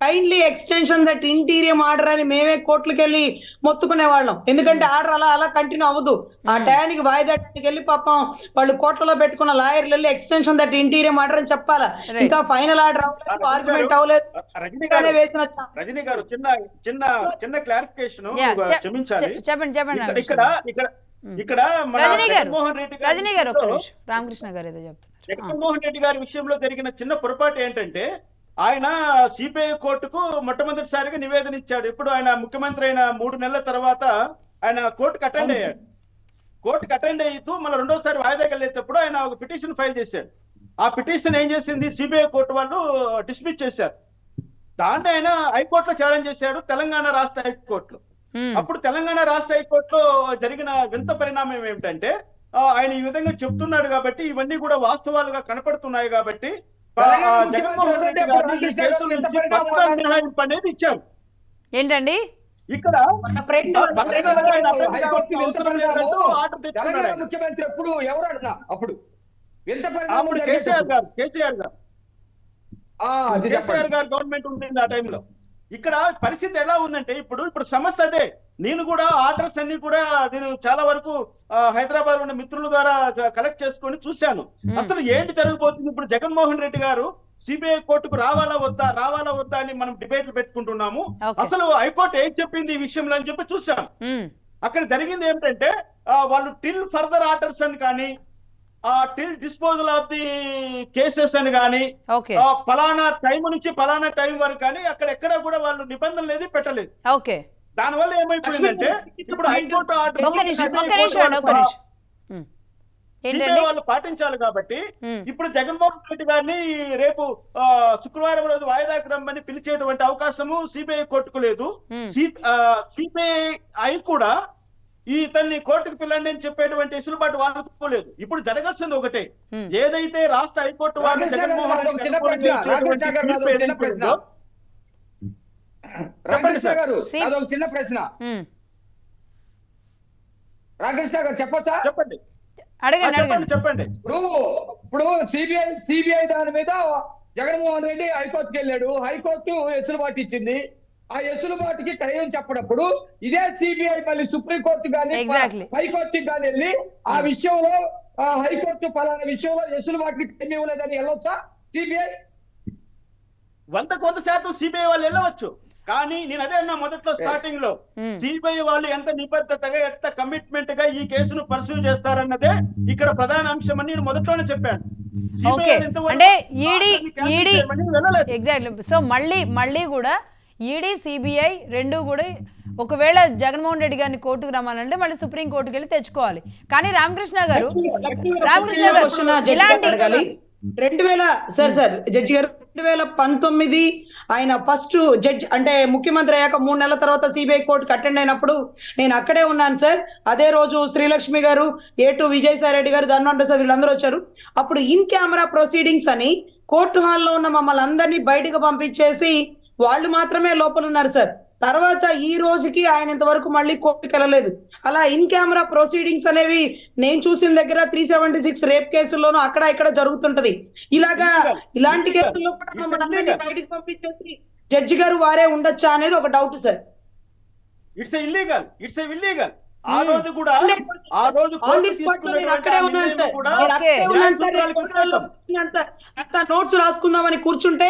kindly extension that interim order అని మేమే కోర్టులకు వెళ్ళి మొత్తుకునే వాళ్ళం. ఎందుకంటే ఆర్డర్ అలా కంటిన్యూ అవ్వదు. ఆ టయానికి వాయిదాకి వెళ్ళి పాపం వాళ్ళు కోర్టులో పెట్టుకున్న లాయర్లు వెళ్ళి ఎక్స్టెన్షన్ దట్ ఇంటీరియం ఆర్డర్ అని చెప్పాలా, ఇంకా ఫైనల్ ఆర్డర్ అవ్వలేదు, ఆర్గ్యుమెంట్ అవ్వలేదు. రజనీ గారు చిన్న క్లారిఫికేషన్ క్షమించాలి. చెప్పండి. ఇక్కడ రజనీ గారు ఒక్క నిమిషం, రామకృష్ణ గారు ఏదో చెప్తున్నారు. జగన్మోహన్ రెడ్డి గారి విషయంలో జరిగిన చిన్న పొరపాటు ఏంటంటే, ఆయన సిబిఐ కోర్టుకు మొట్టమొదటిసారిగా నివేదన ఇచ్చాడు. ఇప్పుడు ఆయన ముఖ్యమంత్రి అయిన 3 నెలల తర్వాత ఆయన కోర్టుకు అటెండ్ అయ్యాడు. కోర్టుకు అటెండ్ అయ్యితూ మళ్ళీ 2వసారి వాయిదాకి వెళ్ళేటప్పుడు ఆయన ఒక పిటిషన్ ఫైల్ చేశాడు. ఆ పిటిషన్ ఏం చేసింది, సిబిఐ కోర్టు వాళ్ళు డిస్మిస్ చేశారు. దాన్ని ఆయన హైకోర్టులో ఛాలెంజ్ చేశాడు, తెలంగాణ రాష్ట్ర హైకోర్టులో. అప్పుడు తెలంగాణ రాష్ట్ర హైకోర్టులో జరిగిన వింత పరిణామం ఏమిటంటే, ఆయన ఈ విధంగా చెప్తున్నాడు కాబట్టి, ఇవన్నీ కూడా వాస్తవాలుగా కనపడుతున్నాయి కాబట్టి జగన్మోహన్ రెడ్డి గారు ఈ కేసు నుంచి మినహాయింపు అనేది ఇచ్చారు. ఏంటండి ఇక్కడ ముఖ్యమంత్రి ఎప్పుడు ఎవరు అన్నా అప్పుడు కేసీఆర్ గారు గవర్నమెంట్ ఉంటుంది ఆ టైంలో. ఇక్కడ పరిస్థితి ఎలా ఉందంటే, ఇప్పుడు సమస్య అదే. నేను కూడా ఆర్డర్స్ అన్ని కూడా నేను చాలా వరకు హైదరాబాద్ ఉన్న మిత్రుల ద్వారా కలెక్ట్ చేసుకొని చూశాను. అసలు ఏంటి జరగబోతుంది. ఇప్పుడు జగన్మోహన్ రెడ్డి గారు సిబిఐ కోర్టుకు రావాలా వద్దా అని మనం డిబేట్లు పెట్టుకుంటున్నాము. అసలు హైకోర్టు ఏం చెప్పింది ఈ విషయంలో అని చెప్పి చూసాం. అక్కడ జరిగింది ఏమిటంటే, వాళ్ళు టిల్ ఫర్దర్ ఆర్డర్స్ అని కానీ, till disposal of the cases అని కానీ, పలానా టైం నుంచి పలానా టైం వరకు కానీ అక్కడ ఎక్కడా కూడా వాళ్ళు నిబంధనలు ఏది పెట్టలేదు. దానివల్ల ఏమైపోయిందంటే, ఇప్పుడు హైకోర్టు ఆర్డర్ వాళ్ళు పాటించాలి కాబట్టి ఇప్పుడు జగన్మోహన్ రెడ్డి గారిని రేపు శుక్రవారం రోజు వాయిదాకి రమ్మని పిలిచేటువంటి అవకాశము సిబిఐ కోర్టుకు లేదు. సిబిఐ కూడా ఇతన్ని కోర్టుకు పిల్లండి అని చెప్పేటువంటి వెసులుబాటు వాళ్ళకు లేదు. ఇప్పుడు జరగాల్సింది ఒకటే, ఏదైతే రాష్ట్ర హైకోర్టు వాళ్ళు జగన్మోహన్ రెడ్డి చిన్న ప్రశ్న రామకృష్ణ గారు చెప్పొచ్చా? చెప్పండి. ఇప్పుడు సిబిఐ దాని మీద జగన్మోహన్ రెడ్డి హైకోర్టుకి వెళ్ళాడు. హైకోర్టు వెసులుబాటు ఇచ్చింది. ఆ వెసులుబాటుకి టైం చెప్పినప్పుడు ఇదే సిబిఐ మళ్ళీ సుప్రీంకోర్టు కానీ హైకోర్టుకి కానీ వెళ్ళి ఆ విషయంలో హైకోర్టు పలానా విషయంలో వెసులుబాటుకి టైం ఇవ్వలేదని వెళ్ళొచ్చా? సిబిఐ 100% సిబిఐ వాళ్ళు వెళ్ళవచ్చు. కానీ నేను అదే అన్నా మొదట్లో స్టార్టింగ్ లో, సిబిఐ వాళ్ళు ఎంత నిబద్ధతగా ఎంత కమిట్మెంట్ గా ఈ కేసును పర్సూ చేస్తారన్నదే ఇక్కడ ప్రధాన అంశం అని నేను మొదట్లోనే చెప్పాను. అంటే ఎగ్జాక్ట్లీ. సో మళ్ళీ కూడా ఈడీ సిబిఐ రెండు కూడా ఒకవేళ జగన్మోహన్ రెడ్డి గారిని కోర్టుకు రమ్మాలంటే మళ్ళీ సుప్రీం కోర్టుకు వెళ్ళి తెచ్చుకోవాలి. కానీ రామకృష్ణ గారు ఇలాంటి 2000 జడ్జి గారు 2019 ఆయన ఫస్ట్ జడ్జి అంటే ముఖ్యమంత్రి అయ్యాక 3 నెలల తర్వాత సిబిఐ కోర్టుకు అటెండ్ అయినప్పుడు నేను అక్కడే ఉన్నాను సార్. అదే రోజు శ్రీలక్ష్మి గారు, A2 విజయసాయి రెడ్డి గారు, ధన్వంతరి సార్ వీళ్ళందరూ వచ్చారు. అప్పుడు ఇన్ కెమెరా ప్రొసీడింగ్స్ అని కోర్టు హాల్లో ఉన్న మమ్మల్ని అందరినీ బయటకు పంపించేసి వాళ్ళు మాత్రమే లోపల ఉన్నారు సార్. తర్వాత ఈ రోజుకి ఆయన ఇంతవరకు మళ్ళీ కోర్టుకు వెళ్ళలేదు. అలా ఇన్ కెమెరా ప్రొసీడింగ్స్ అనేవి నేను చూసిన దగ్గర 376 రేప్ కేసుల్లోనూ అక్కడ ఇక్కడ జరుగుతుంటది. ఇలాంటి కేసుల్లో కూడా మమ్మల్ని అందరినీ బయటకు పంపించేసి జడ్జి గారు వారే ఉండొచ్చా అనేది ఒక డౌట్ సార్. It's illegal. ఆ రోజు కూడా నోట్స్ రాసుకుందామని కూర్చుంటే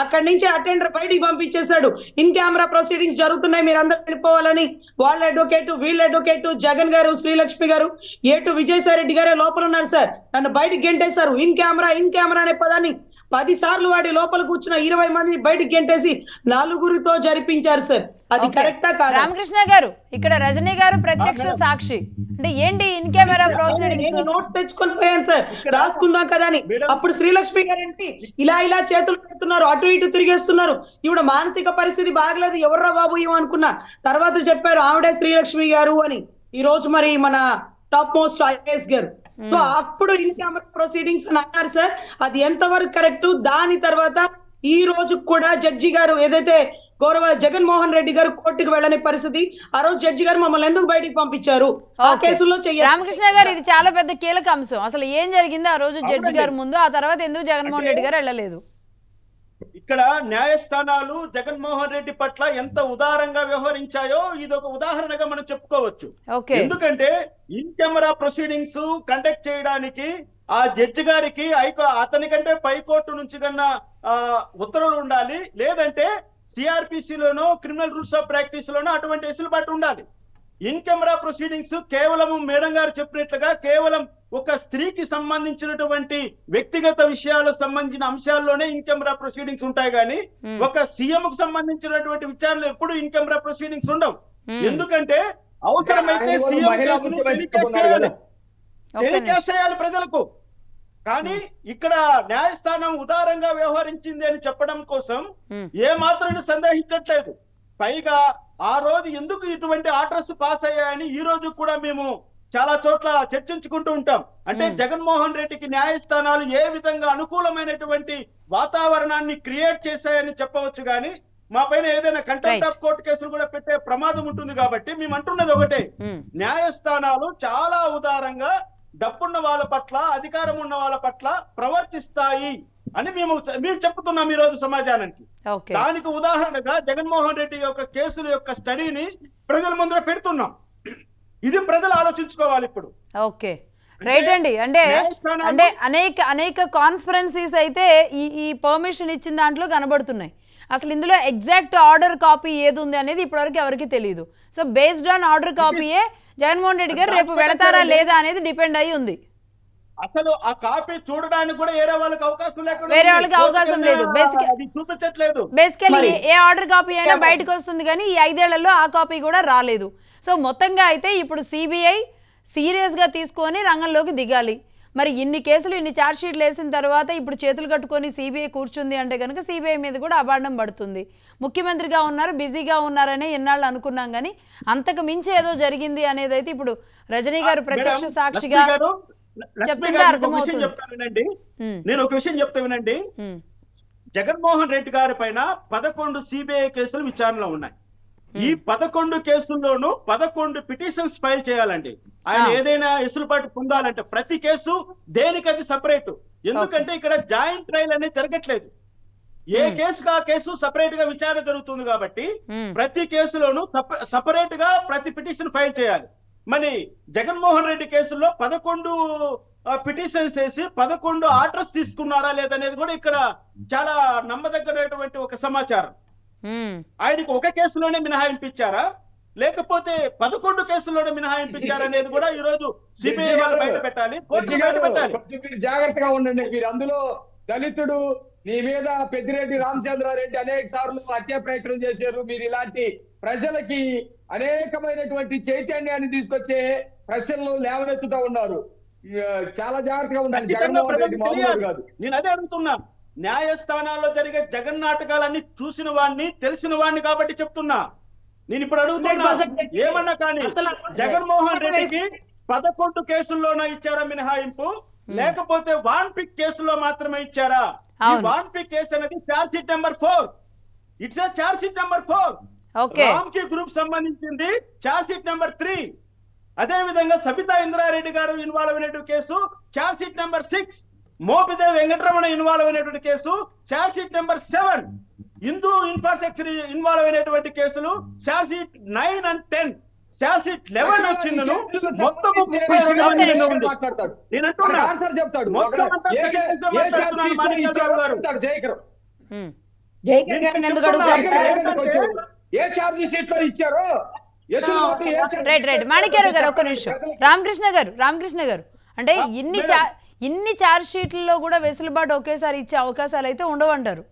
అక్కడి నుంచి అటెండర్ బయటికి పంపించేశాడు. ఇన్ కెమెరా ప్రొసీడింగ్స్ జరుగుతున్నాయి, మీరు అందరూ వెళ్ళిపోవాలని. వాళ్ళ అడ్వకేట్, వీళ్ళ అడ్వకేట్, జగన్ గారు, శ్రీలక్ష్మి గారు, A2 విజయసాయి రెడ్డి గారే లోపల ఉన్నారు సార్. నన్ను బయటికి గెంటేశారు. ఇన్ కెమెరా అనే పదాన్ని 10 సార్లు వాడి లోపల కూర్చున్న 20 మందిని బయటికి గెంటేసి 4గురితో జరిపించారు సార్. అది కరెక్టా కాదా? రామకృష్ణ గారు, ఇక్కడ రజనీ గారు ప్రత్యక్ష సాక్షి. అంటే ఏంటి ఇన్ కెమెరా ప్రొసీడింగ్స్? నోట్స్ తెచ్చుకొని పోయాను సార్, రాసుకుందాం కదా అని. అప్పుడు శ్రీలక్ష్మి గారు ఏంటి ఇలా చేతులు పెడుతున్నారు, అటు ఇటు తిరిగేస్తున్నారు. ఇవిడ మానసిక పరిస్థితి బాగలేదు, ఎవర్రా బాబు ఏమనుకున్నా. తర్వాత చెప్పారు ఆవిడే శ్రీలక్ష్మి గారు అని. ఈ రోజు మరి మన టాప్ మోస్ట్ IAS గారు. సో అప్పుడు ఇన్ కెమెరా ప్రొసీడింగ్స్ అని అన్నారు సార్. అది ఎంతవరకు కరెక్ట్? దాని తర్వాత ఈ రోజు కూడా జడ్జి గారు ఏదైతే గౌరవ జగన్మోహన్ రెడ్డి గారు కోర్టుకు వెళ్ళని పరిస్థితి, ఆ రోజు జడ్జి గారు మమ్మల్ని ఎందుకు బయటికి పంపించారు? ఆ కేసుల్లో రామకృష్ణ గారు, ఇది చాలా పెద్ద కీలక అంశం. అసలు ఏం జరిగింది ఆ రోజు జడ్జి గారు ముందు, ఆ తర్వాత ఎందుకు జగన్మోహన్ రెడ్డి గారు వెళ్ళలేదు? ఇక్కడ న్యాయస్థానాలు జగన్మోహన్ రెడ్డి పట్ల ఎంత ఉదారంగా వ్యవహరించాయో ఇది ఒక ఉదాహరణగా మనం చెప్పుకోవచ్చు. ఎందుకంటే ఇన్ కెమెరా ప్రొసీడింగ్స్ కండక్ట్ చేయడానికి ఆ జడ్జి గారికి అతని కంటే పైకోర్టు నుంచి కన్నా ఉత్తర్వులు ఉండాలి, లేదంటే సిఆర్పిసిలోనో క్రిమినల్ రూల్స్ ఆఫ్ ప్రాక్టీస్ లోనో అటువంటి వెసులుబాటు ఉండాలి. ఇన్ కెమెరా ప్రొసీడింగ్స్ కేవలం మేడం గారు చెప్పినట్లుగా కేవలం ఒక స్త్రీకి సంబంధించినటువంటి వ్యక్తిగత విషయాలకు సంబంధించిన అంశాల్లోనే ఇన్ కెమెరా ప్రొసీడింగ్స్ ఉంటాయి, కానీ ఒక సీఎం కు సంబంధించినటువంటి విచారణలు ఎప్పుడు ఇన్ కెమెరా ప్రొసీడింగ్స్ ఉండవు. ఎందుకంటే అవసరమైతే సీఎం కేసును టెలికాస్ట్ చేయాలి ప్రజలకు. కానీ ఇక్కడ న్యాయస్థానం ఉదారంగా వ్యవహరించింది అని చెప్పడం కోసం ఏ మాత్రం సందేహించట్లేదు. పైగా ఆ రోజు ఎందుకు ఇటువంటి ఆర్డర్స్ పాస్ అయ్యాయని ఈ రోజు కూడా మేము చాలా చోట్ల చర్చించుకుంటూ ఉంటాం. అంటే జగన్మోహన్ రెడ్డికి న్యాయస్థానాలు ఏ విధంగా అనుకూలమైనటువంటి వాతావరణాన్ని క్రియేట్ చేశాయని చెప్పవచ్చు, కానీ మా పైన ఏదైనా కంటెంప్ట్ ఆఫ్ కోర్టు కేసులు కూడా పెట్టే ప్రమాదం ఉంటుంది. కాబట్టి మేము అంటున్నది ఒకటే, న్యాయస్థానాలు చాలా ఉదారంగా డబ్బున్న వాళ్ళ పట్ల, అధికారం ఉన్న వాళ్ళ పట్ల ప్రవర్తిస్తాయి అని మేము చెప్తున్నాం ఈ రోజు సమాజానికి. దానికి ఉదాహరణగా జగన్మోహన్ రెడ్డి యొక్క కేసుల యొక్క స్టడీని ప్రజల ముందర పెడుతున్నాం. ఇది ప్రజలు ఆలోచించుకోవాలి ఇప్పుడు. ఓకే, రైట్ అండి. అంటే అనేక కాన్స్పరెన్సీస్ అయితే ఈ పర్మిషన్ ఇచ్చిన దాంట్లో కనబడుతున్నాయి. అసలు ఇందులో ఎగ్జాక్ట్ ఆర్డర్ కాపీ ఏది ఉంది అనేది ఇప్పటివరకు ఎవరికి తెలియదు. సో బేస్డ్ ఆన్ ఆర్డర్ కాపీయే జగన్మోహన్ రెడ్డి గారు రేపు వెళతారా లేదా అనేది డిపెండ్ అయి ఉంది. అసలు ఆ కాపీ చూడడానికి కూడా వేరే వాళ్ళకి అవకాశం లేదు. చూపించట్లేదు. బేసికలీ ఏ ఆర్డర్ కాపీ అయినా బయటకు వస్తుంది, కానీ ఈ 5 ఏళ్లలో ఆ కాపీ కూడా రాలేదు. సో మొత్తంగా అయితే ఇప్పుడు సిబిఐ సీరియస్ గా తీసుకొని రంగంలోకి దిగాలి. మరి ఇన్ని కేసులు, ఇన్ని ఛార్జ్ షీట్లు వేసిన తర్వాత ఇప్పుడు చేతులు కట్టుకొని సిబిఐ కూర్చుంది అంటే కనుక సిబిఐ మీద కూడా అబాండం పడుతుంది. ముఖ్యమంత్రిగా ఉన్నారు, బిజీగా ఉన్నారనే ఎన్నాళ్ళు అనుకున్నాం, కానీ అంతకు మించి ఏదో జరిగింది అనేది అయితే ఇప్పుడు రజనీ గారు ప్రత్యక్ష సాక్షిగా చెప్తుంటే అర్థమవుతుంది. నేను ఒక విషయం చెప్తా వినండి. జగన్మోహన్ రెడ్డి గారి పైన 11 సిబిఐ కేసులు విచారణలో ఉన్నాయి. ఈ 11 కేసుల్లోనూ 11 పిటిషన్స్ ఫైల్ చేయాలండి. ఆయన ఏదైనా వెసులుబాటు పొందాలంటే ప్రతి కేసు దేనికది సపరేట్. ఎందుకంటే ఇక్కడ జాయింట్ ట్రయల్ అనేది జరగట్లేదు. ఏ కేసుకు ఆ కేసు సపరేట్ గా విచారణ జరుగుతుంది కాబట్టి ప్రతి కేసులోనూ సపరేట్ గా ప్రతి పిటిషన్ ఫైల్ చేయాలి. మరి జగన్మోహన్ రెడ్డి కేసుల్లో 11 పిటిషన్స్ వేసి 11 ఆర్డర్స్ తీసుకున్నారా లేదనేది కూడా ఇక్కడ చాలా నమ్మదగినటువంటి ఒక సమాచారం. ఆయనకు ఒక కేసులోనే మినహాయింపించారా లేకపోతే 11 కేసుల్లోనే మినహాయింపించారా అనేది కూడా ఈ రోజు సిబిఐ వాళ్ళు బయట పెట్టాలి, కోర్టు బయట పెట్టాలి. జాగ్రత్తగా ఉండండి. మీరు అందులో దళితుడు నీ మీద పెద్దిరెడ్డి రామచంద్రారెడ్డి అనేక సార్లు హత్య ప్రయత్నం చేశారు. మీరు ఇలాంటి ప్రజలకి అనేకమైనటువంటి చైతన్యాన్ని తీసుకొచ్చే ప్రశ్నలు లేవనెత్తుతా ఉన్నారు. చాలా జాగ్రత్తగా ఉండాలి. జగన్మోహన్ రెడ్డి మామూలు కాదు. నేను అదే అడుగుతున్నా, న్యాయస్థానాల్లో జరిగే జగన్ నాటకాలన్నీ చూసిన వాడిని, తెలిసిన వాడిని కాబట్టి చెప్తున్నా. నేను ఇప్పుడు అడుగుతున్నా, ఏమన్నా కానీ జగన్మోహన్ రెడ్డికి 11 కేసుల్లోనే ఇచ్చారా మినహాయింపు, లేకపోతే వాన్ పిక్ కేసులో మాత్రమే ఇచ్చారా? ఈ వాన్ పిక్ కేసు అనేది charge sheet number 4. It's a charge sheet number 4. Ram కి గ్రూప్ సంబంధించింది చార్జ్ షీట్ నెంబర్ 3. అదే విధంగా సబితా ఇంద్రారెడ్డి గారు ఇన్వాల్వ్ అయినటువంటి case charge sheet number 6. Mopidevi Venkataramana involve అయినటువంటి case charge sheet number 7. Hindu infrastructure involve అయినటువంటి కేసులు charge sheet 9 and 10. Charge sheet 11 వచ్చిందను మొత్తం 36 ఉంది. నేను అంటున్నా మొత్తం అంతా ఏ చార్జ్ షీట్ లో ఇచ్చారో. రైట్ మాణిక్యారావు గారు ఒక్క నిమిషం. రామకృష్ణ గారు అంటే ఇన్ని చార్జ్ షీట్లలో కూడా వెసులుబాటు ఒకేసారి ఇచ్చే అవకాశాలు అయితే ఉండవంటారు?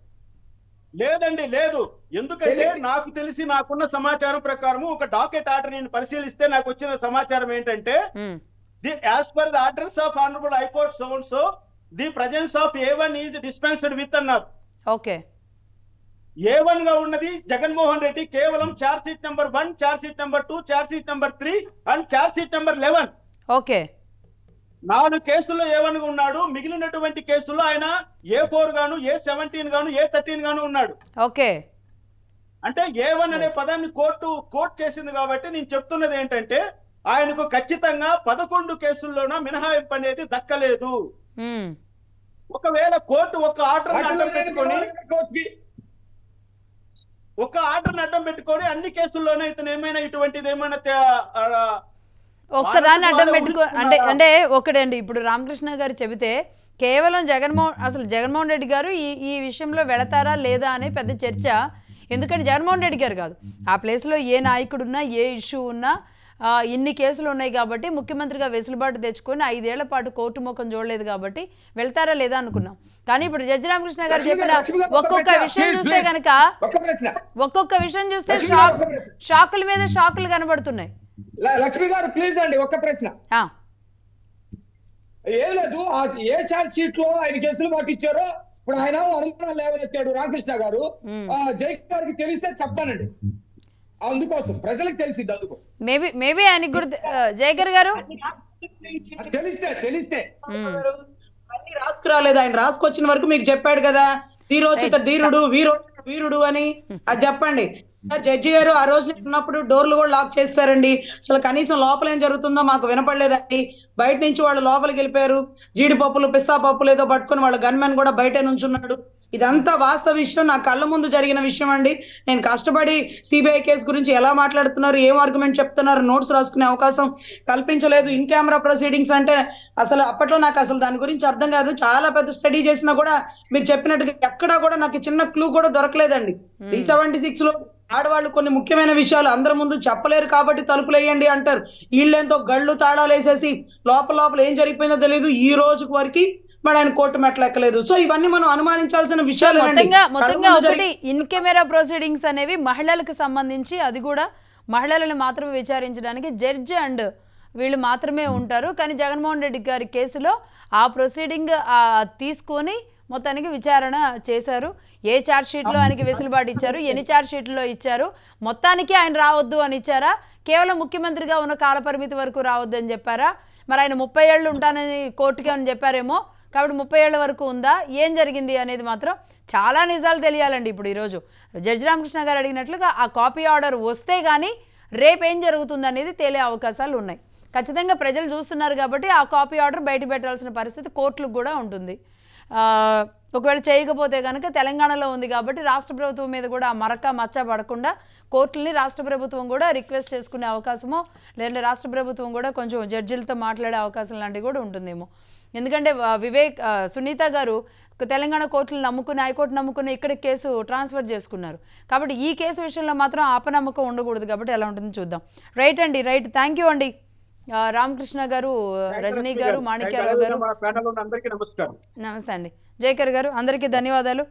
లేదండి, లేదు. ఎందుకంటే నాకు తెలిసి నాకున్న సమాచారం ప్రకారం ఒక డాకెట్ ఆర్డర్ నేను పరిశీలిస్తే నాకు వచ్చిన సమాచారం ఏంటంటే, as per the orders of honourable high court so and so the presence of A1 is dispensed with అన్నారు. ఓకే, A1 గా ఉన్నది జగన్మోహన్ రెడ్డి కేవలం charge sheet number 1, charge sheet number 2, charge sheet number 3 and charge sheet number 11. Okay, 4 కేసుల్లో A1 గా ఉన్నాడు. మిగిలినటువంటి కేసుల్లో ఆయన A4 గాను, A17 గాను, A13 గాను ఉన్నాడు. ఓకే, అంటే A1 అనే పదాన్ని కోర్టు చేసింది కాబట్టి నేను చెప్తున్నది ఏంటంటే, ఆయనకు ఖచ్చితంగా 11 కేసుల్లోన మినహాయింపు అనేది దక్కలేదు. ఒకవేళ కోర్టు ఒక ఆర్డర్ అడ్డం పెట్టుకొని అన్ని కేసుల్లోనే ఇతను ఏమైనా ఇటువంటిది ఏమైనా ఒక్కదాన్ని అడ్డం పెట్టుకో అంటే ఒకటండి. ఇప్పుడు రామకృష్ణ గారు చెబితే కేవలం జగన్మోహన్ రెడ్డి గారు ఈ విషయంలో వెళతారా లేదా అనే పెద్ద చర్చ. ఎందుకంటే జగన్మోహన్ రెడ్డి గారు కాదు, ఆ ప్లేస్లో ఏ నాయకుడున్నా, ఏ ఇష్యూ ఉన్నా, ఇన్ని కేసులు ఉన్నాయి కాబట్టి ముఖ్యమంత్రిగా వెసులుబాటు తెచ్చుకొని 5 ఏళ్ల పాటు కోర్టు ముఖం చూడలేదు కాబట్టి వెళ్తారా లేదా అనుకున్నాం. కానీ ఇప్పుడు జడ్జి రామకృష్ణ గారు చెప్పిన ఒక్కొక్క విషయం చూస్తే కనుక షాకుల మీద షాకులు కనబడుతున్నాయి. లక్ష్మి గారు ప్లీజ్ అండి, ఒక్క ప్రశ్న. ఏం లేదు, ఏ ఛార్జ్ షీట్ లో ఆయన కేసులు మాకు ఇచ్చారో ఇప్పుడు ఆయన అనుమానాలు లేవనెత్తాడు రామకృష్ణ గారు. జైక్ గారికి తెలిస్తే చెప్పానండి, అందుకోసం ప్రజలకు తెలిసింది. అందుకోసం మేబీ ఆయనకి కూడా జయకర్ గారు తెలిస్తే అన్ని రాసుకురాలేదు. ఆయన రాసుకొచ్చిన వరకు మీకు చెప్పాడు కదా, తీరోచిత ధీరుడు, వీరుడు అని. అది చెప్పండి. జడ్జి గారు ఆ రోజు ఉన్నప్పుడు డోర్లు కూడా లాక్ చేస్తారండి. అసలు కనీసం లోపల ఏం జరుగుతుందో మాకు వినపడలేదండి. బయట నుంచి వాళ్ళు లోపలికి వెళ్ళిపోయారు. జీడిపప్పులు, పిస్తా పప్పులు ఏదో పట్టుకుని వాళ్ళ గన్మెన్ కూడా బయట నుంచున్నాడు. ఇదంతా వాస్తవ విషయం, నా కళ్ళ ముందు జరిగిన విషయం అండి. నేను కష్టపడి సిబిఐ కేసు గురించి ఎలా మాట్లాడుతున్నారు, ఏం ఆర్గ్యుమెంట్ చెప్తున్నారు, నోట్స్ రాసుకునే అవకాశం కల్పించలేదు. ఇన్ కెమెరా ప్రొసీడింగ్స్ అంటే అసలు అప్పట్లో నాకు అసలు దాని గురించి అర్థం కాదు. చాలా పెద్ద స్టడీ చేసినా కూడా మీరు చెప్పినట్టుగా ఎక్కడా కూడా నాకు చిన్న క్లూ కూడా దొరకలేదండి. 376 లో ఆడవాళ్ళు కొన్ని ముఖ్యమైన విషయాలు అందరి ముందు చెప్పలేరు కాబట్టి తలుపులు వేయండి అంటారు. వీళ్ళేంతో గళ్ళు తాళాలు వేసేసి లోపల ఏం జరిగిపోయిందో తెలియదు. ఈ రోజు వరకు మరి ఆయన కోర్టు మెట్లు ఎక్కలేదు. సో ఇవన్నీ మనం అనుమానించాల్సిన విషయాలు. మొత్తంగా ఒకటి ఇన్ కెమెరా ప్రొసీడింగ్స్ అనేవి మహిళలకు సంబంధించి, అది కూడా మహిళలను మాత్రమే విచారించడానికి జడ్జి అండ్ వీళ్ళు మాత్రమే ఉంటారు. కానీ జగన్మోహన్ రెడ్డి గారి కేసులో ఆ ప్రొసీడింగ్ తీసుకొని మొత్తానికి విచారణ చేశారు. ఏ ఛార్జ్ షీట్లో ఆయనకి వెసులుబాటు ఇచ్చారు, ఎన్ని ఛార్జ్ షీట్లో ఇచ్చారు, మొత్తానికి ఆయన రావద్దు అని ఇచ్చారా, కేవలం ముఖ్యమంత్రిగా ఉన్న కాలపరిమితి వరకు రావద్దు అని చెప్పారా, మరి ఆయన 30 ఏళ్ళు ఉంటానని కోర్టుకి అని చెప్పారేమో, కాబట్టి 30 ఏళ్ల వరకు ఉందా, ఏం జరిగింది అనేది మాత్రం చాలా నిజాలు తెలియాలండి. ఇప్పుడు ఈరోజు జడ్జి రామకృష్ణ గారు అడిగినట్లుగా ఆ కాపీ ఆర్డర్ వస్తే కానీ రేపేం జరుగుతుంది అనేది తేలే అవకాశాలు ఉన్నాయి. ఖచ్చితంగా ప్రజలు చూస్తున్నారు కాబట్టి ఆ కాపీ ఆర్డర్ బయట పెట్టాల్సిన పరిస్థితి కోర్టులకు కూడా ఉంటుంది. ఒకవేళ చేయకపోతే కనుక తెలంగాణలో ఉంది కాబట్టి రాష్ట్ర ప్రభుత్వం మీద కూడా ఆ మరక మచ్చ పడకుండా కోర్టుల్ని రాష్ట్ర ప్రభుత్వం కూడా రిక్వెస్ట్ చేసుకునే అవకాశమో, లేదా రాష్ట్ర ప్రభుత్వం కూడా కొంచెం జడ్జిలతో మాట్లాడే అవకాశం లాంటివి కూడా ఉంటుందేమో. ఎందుకంటే సునీత గారు తెలంగాణ కోర్టులు నమ్ముకుని, హైకోర్టు నమ్ముకుని ఇక్కడ కేసు ట్రాన్స్ఫర్ చేసుకున్నారు. కాబట్టి ఈ కేసు విషయంలో మాత్రం ఆపనమ్మకం ఉండకూడదు. కాబట్టి ఎలా ఉంటుందో చూద్దాం. రైట్ అండి, రైట్. థ్యాంక్ యూ అండి రామకృష్ణ గారు, రజనీ గారు, మాణిక్యారావు గారు. నమస్కారం. నమస్తే అండి జయకర్ గారు, అందరికీ ధన్యవాదాలు.